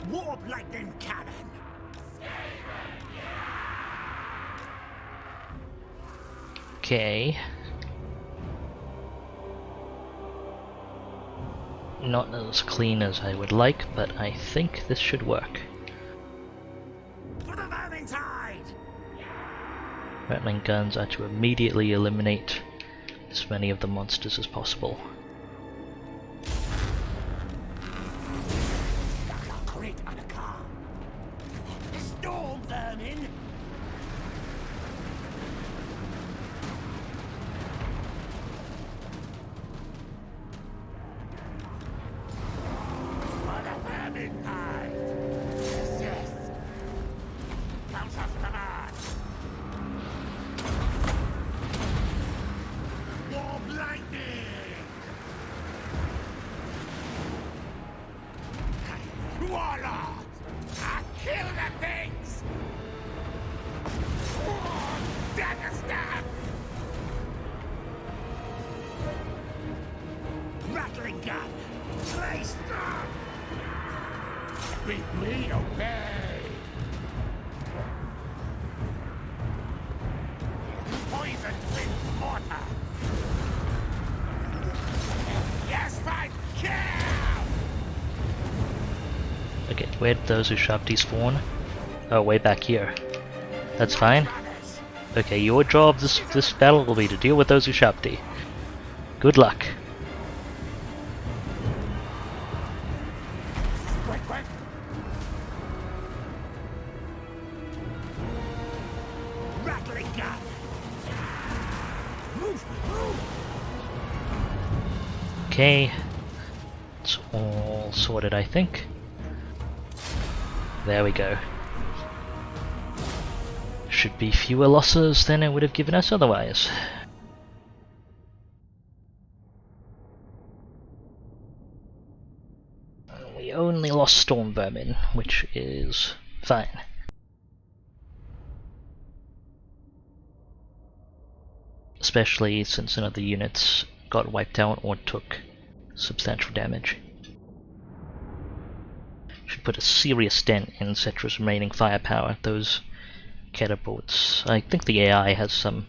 Warp lightning cannon. Okay. Not as clean as I would like, but I think this should work. For the vermin tide. Rattling guns are to immediately eliminate as many of the monsters as possible. Great Anaka. Storm vermin. For the vermin tide. Yes. Rattling gun! Place down! Beat me, okay? Poisoned with mortar! Yes, fight! Kill! Okay, where did those Ushabti spawn? Oh, way back here. That's fine. Okay, your job this battle will be to deal with those Ushabti. Good luck. Quick, quick! Rattling gun! Move! Move! Okay. It's all sorted, I think. There we go. Should be fewer losses than it would have given us otherwise. We only lost Storm Vermin, which is fine. Especially since none of the units got wiped out or took substantial damage. Should put a serious dent in Settra's remaining firepower. Those catapults, I think the AI has some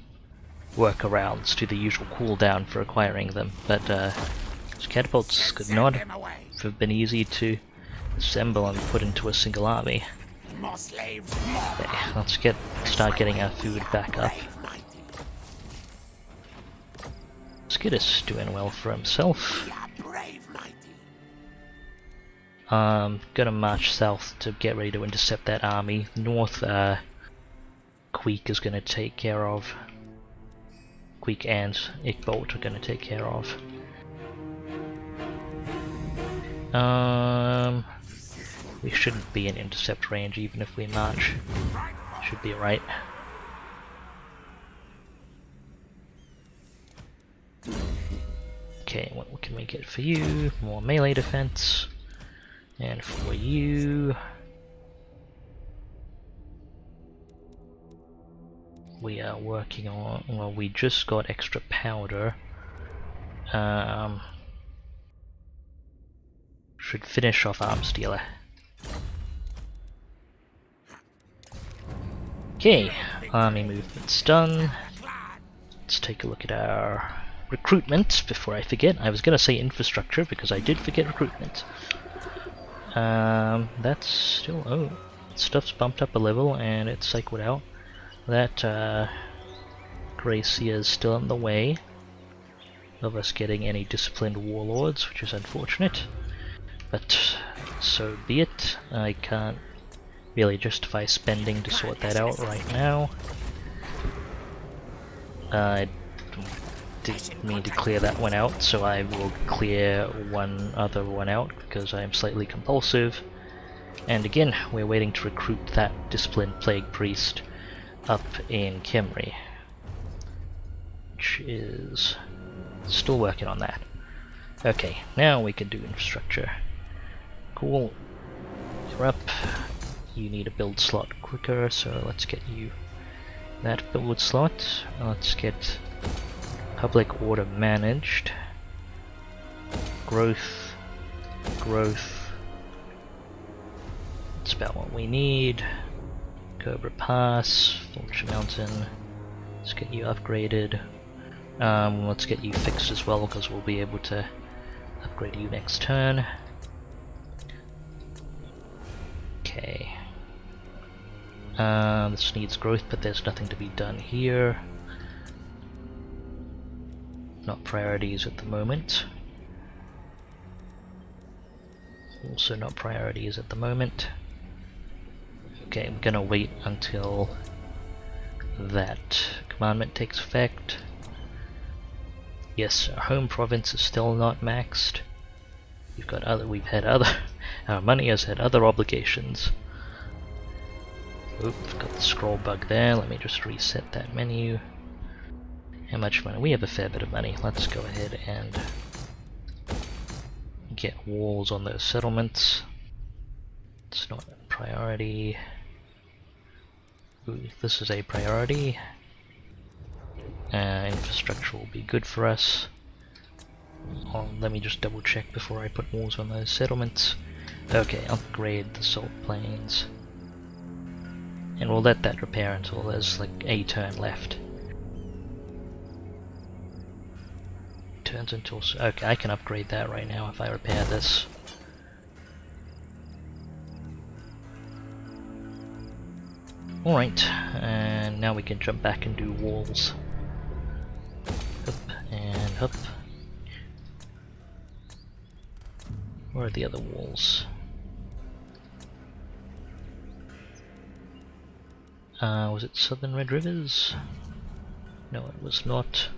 workarounds to the usual cooldown for acquiring them, but those catapults could not have been easy to assemble and put into a single army. More slaves, more! Okay, let's start getting our food back up. Skidus doing well for himself. Gonna march south to get ready to intercept that army. North, Queek is gonna take care of. Queek and Ickbolt are gonna take care of. We shouldn't be in intercept range even if we march. Should be right. Okay, what can we get for you? More melee defense. And for you, we are working on, well, we just got extra powder. Should finish off Arms Dealer. Okay, army movement's done. Let's take a look at our recruitment before I forget. I was gonna say infrastructure because I did forget recruitment. That's still, oh, stuff's bumped up a level and it's cycled out. That Gracia is still in the way of us getting any disciplined warlords, which is unfortunate. But so be it. I can't really justify spending to sort that out right now. I didn't mean to clear that one out, so I will clear one other one out because I'm slightly compulsive. And again, we're waiting to recruit that disciplined plague priest up in Khemri, which is still working on that. Okay, now we can do infrastructure. Cool. You're up. You need a build slot quicker, so let's get you that build slot. Let's get public order managed. Growth. Growth. That's about what we need. Cobra Pass. Vulture Mountain. Let's get you upgraded. Let's get you fixed as well, because we'll be able to upgrade you next turn. Okay. This needs growth, but there's nothing to be done here. Not priorities at the moment. Also not priorities at the moment. Okay, I'm gonna wait until that commandment takes effect. Yes, our home province is still not maxed. Our money has had other obligations. Oop, got the scroll bug there. Let me just reset that menu. How much money? We have a fair bit of money. Let's go ahead and get walls on those settlements. It's not a priority. Ooh, this is a priority. Infrastructure will be good for us. Oh, let me just double check before I put walls on those settlements. Okay, upgrade the salt plains. And we'll let that repair until there's like a turn left. Turns until... okay, I can upgrade that right now if I repair this. Alright, and now we can jump back and do walls. Up and up. Where are the other walls? Was it Southern Red Rivers? No, it was not.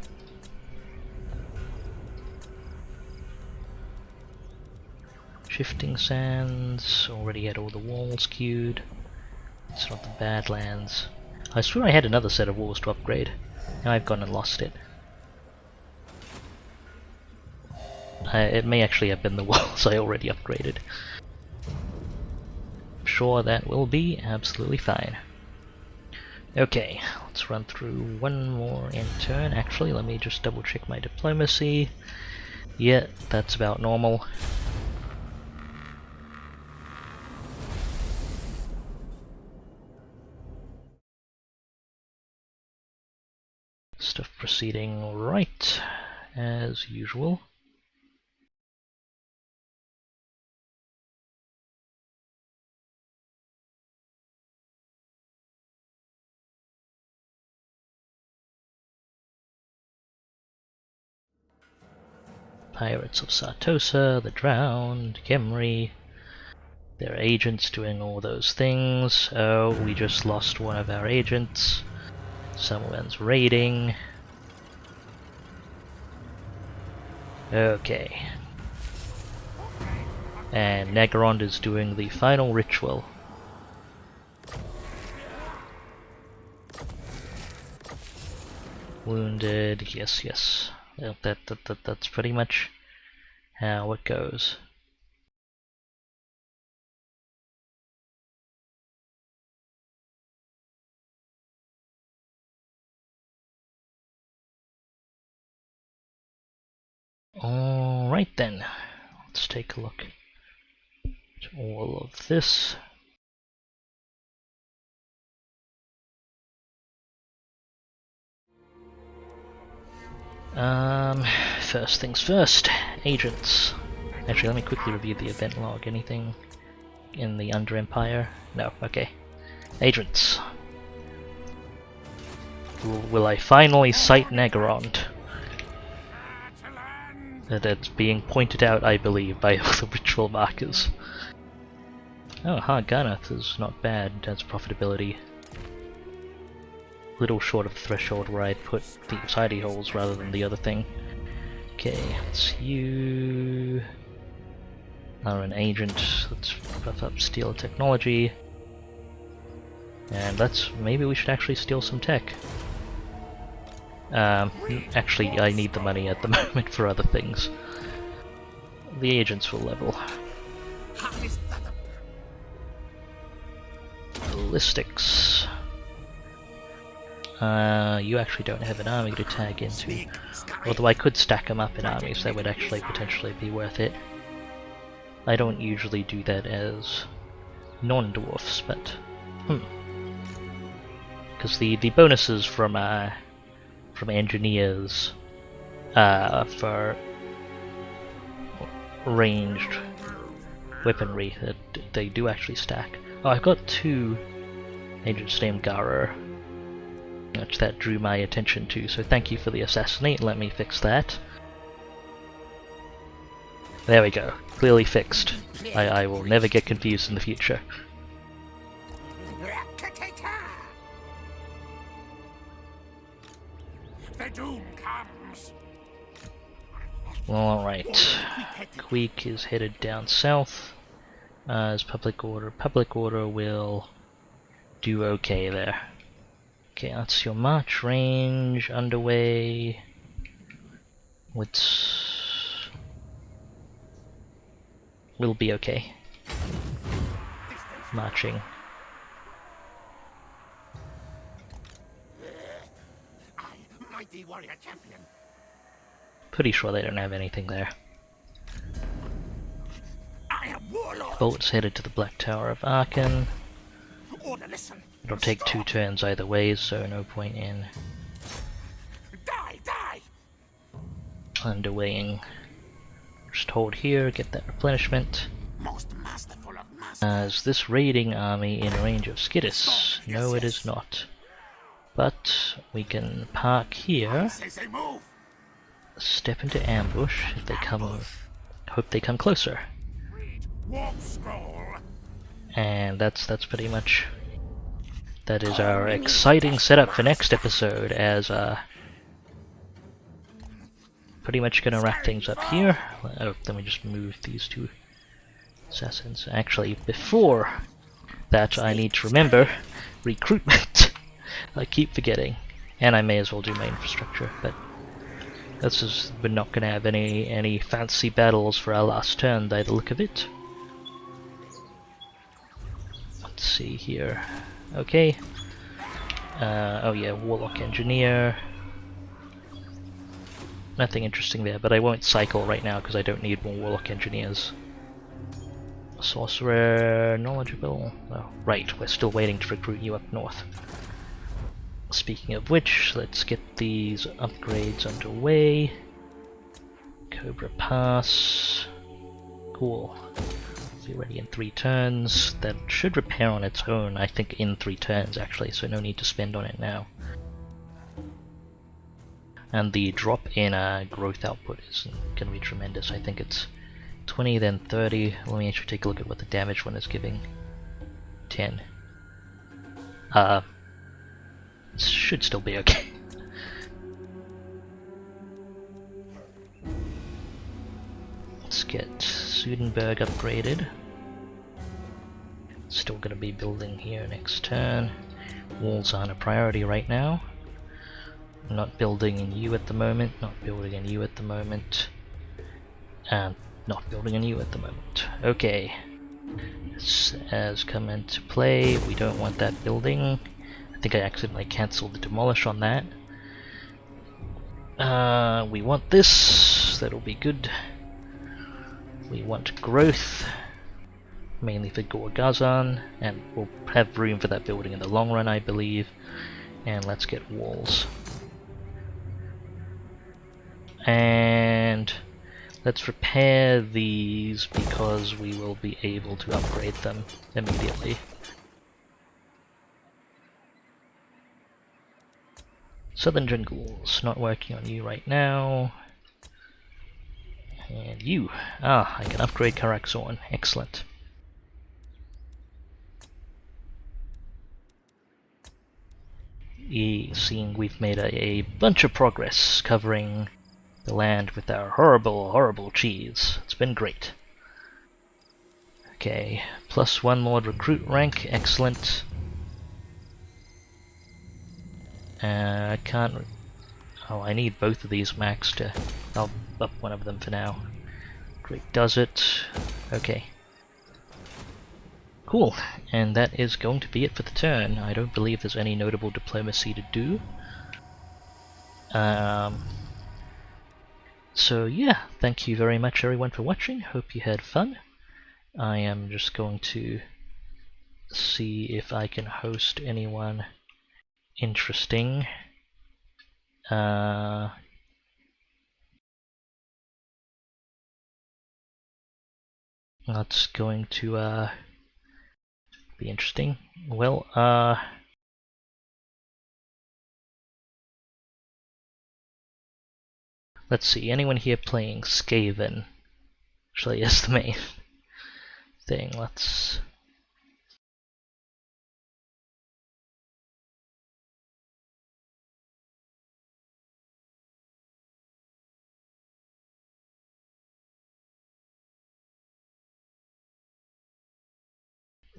Shifting Sands, already had all the walls queued. It's not the Badlands. I swear I had another set of walls to upgrade. Now I've gone and lost it. It may actually have been the walls I already upgraded. I'm sure that will be absolutely fine. Okay, let's run through one more in turn. Actually, let me just double check my diplomacy. Yeah, that's about normal. Stuff proceeding right as usual. Pirates of Sartosa, the Drowned, Kemri, their agents doing all those things. Oh, we just lost one of our agents. Someone's raiding. Okay. And Nagarond is doing the final ritual. Wounded, yes, yes. That's pretty much how it goes. Alright then, let's take a look at all of this. First things first, agents. Actually, let me quickly review the event log. Anything in the Under Empire? No, okay. Agents. Will I finally sight Nagarond? That's being pointed out, I believe, by all the ritual markers. Oh, Garnath is not bad as profitability. Little short of the threshold where I'd put the tidy holes rather than the other thing. Okay, it's you are an agent. Let's buff up steel technology. And maybe we should actually steal some tech. Actually, I need the money at the moment for other things. The agents will level. Ballistics. You actually don't have an army to tag into. Although I could stack them up in armies, that would actually potentially be worth it. I don't usually do that as non-dwarfs, but because the bonuses from engineers for ranged weaponry, they do actually stack. Oh, I've got two agents named Garer, which that drew my attention to, so thank you for the assassinate. Let me fix that. There we go, clearly fixed. I will never get confused in the future. The doom comes. Alright, Queek is headed down south as public order. Public order will do okay there. Okay, that's your march range underway. We'll be okay. Marching. I, mighty warrior champion. Pretty sure they don't have anything there. I am warlord. Bolt's headed to the Black Tower of Aachen. Order, listen. It'll take 2 turns either way, so no point in Die, die. underwaying. Just hold here, get that replenishment. Most masterful of masters. Is this raiding army in range of Skittis? No, it is not. But we can park here, Say move. step into ambush if they come. Hope they come closer. Warp scroll. And that's pretty much. That is our exciting setup for next episode. As pretty much gonna wrap things up here. Oh, let me just move these 2 assassins. Actually, before that, I need to remember recruitment. I keep forgetting, and I may as well do my infrastructure. But this is we're not gonna have any fancy battles for our last turn by the look of it. Let's see here. Okay. Oh yeah, Warlock Engineer. Nothing interesting there, but I won't cycle right now because I don't need more Warlock Engineers. Sorcerer, knowledgeable. Oh, right, we're still waiting to recruit you up north. Speaking of which, let's get these upgrades underway. Cobra Pass. Cool. Be ready in 3 turns. That should repair on its own, I think, in 3 turns actually, so no need to spend on it now. And the drop in growth output is going to be tremendous. I think it's 20, then 30. Let me actually take a look at what the damage one is giving. 10. Should still be okay. Let's get Sudenberg upgraded. Still gonna be building here next turn. Walls aren't a priority right now. I'm not building in you at the moment, not building in you at the moment, and not building in you at the moment. Okay. This has come into play. We don't want that building. I think I accidentally cancelled the demolish on that. We want this. That'll be good. We want growth, mainly for Gorgazan, and we'll have room for that building in the long run, I believe. And let's get walls. And let's repair these because we will be able to upgrade them immediately. Southern Jungles, not working on you right now. And you. Ah, I can upgrade Karakzorn. Excellent. Seeing we've made a bunch of progress covering the land with our horrible cheese. It's been great. Okay, +1 more recruit rank. Excellent. I can't. Oh, I need both of these max to. I'll up one of them for now. Great, does it. Okay. Cool, and that is going to be it for the turn. I don't believe there's any notable diplomacy to do. So yeah, thank you very much everyone for watching. Hope you had fun. I am just going to see if I can host anyone interesting. That's going to be interesting. Well, let's see, anyone here playing Skaven? Actually, yes, the main thing. Let's.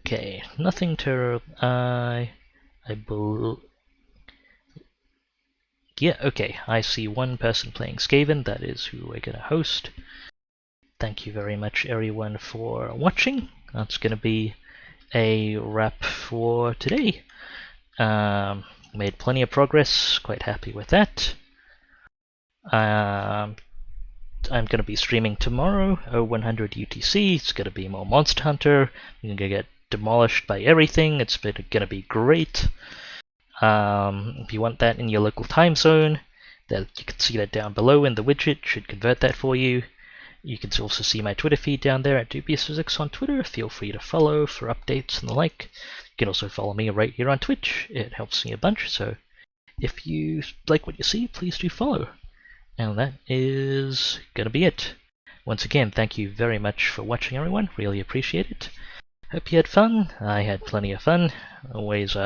Okay, nothing terrible. Yeah, okay, I see one person playing Skaven. That is who we're gonna host. Thank you very much everyone for watching. That's gonna be a wrap for today. Made plenty of progress, quite happy with that. I'm going to be streaming tomorrow, 0100 UTC. It's going to be more Monster Hunter. You're going to get demolished by everything. It's going to be great. If you want that in your local time zone, that you can see that down below in the widget. Should convert that for you. You can also see my Twitter feed down there at DubiousPhysics on Twitter. Feel free to follow for updates and the like. You can also follow me right here on Twitch. It helps me a bunch, so if you like what you see, please do follow. And that is gonna be it. Once again, thank you very much for watching, everyone. Really appreciate it. Hope you had fun. I had plenty of fun. Always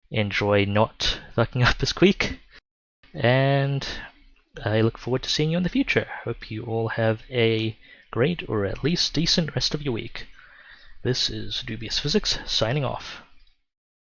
enjoy not fucking up as Queek. And I look forward to seeing you in the future. Hope you all have a great, or at least decent, rest of your week. This is DubiousPhysics signing off.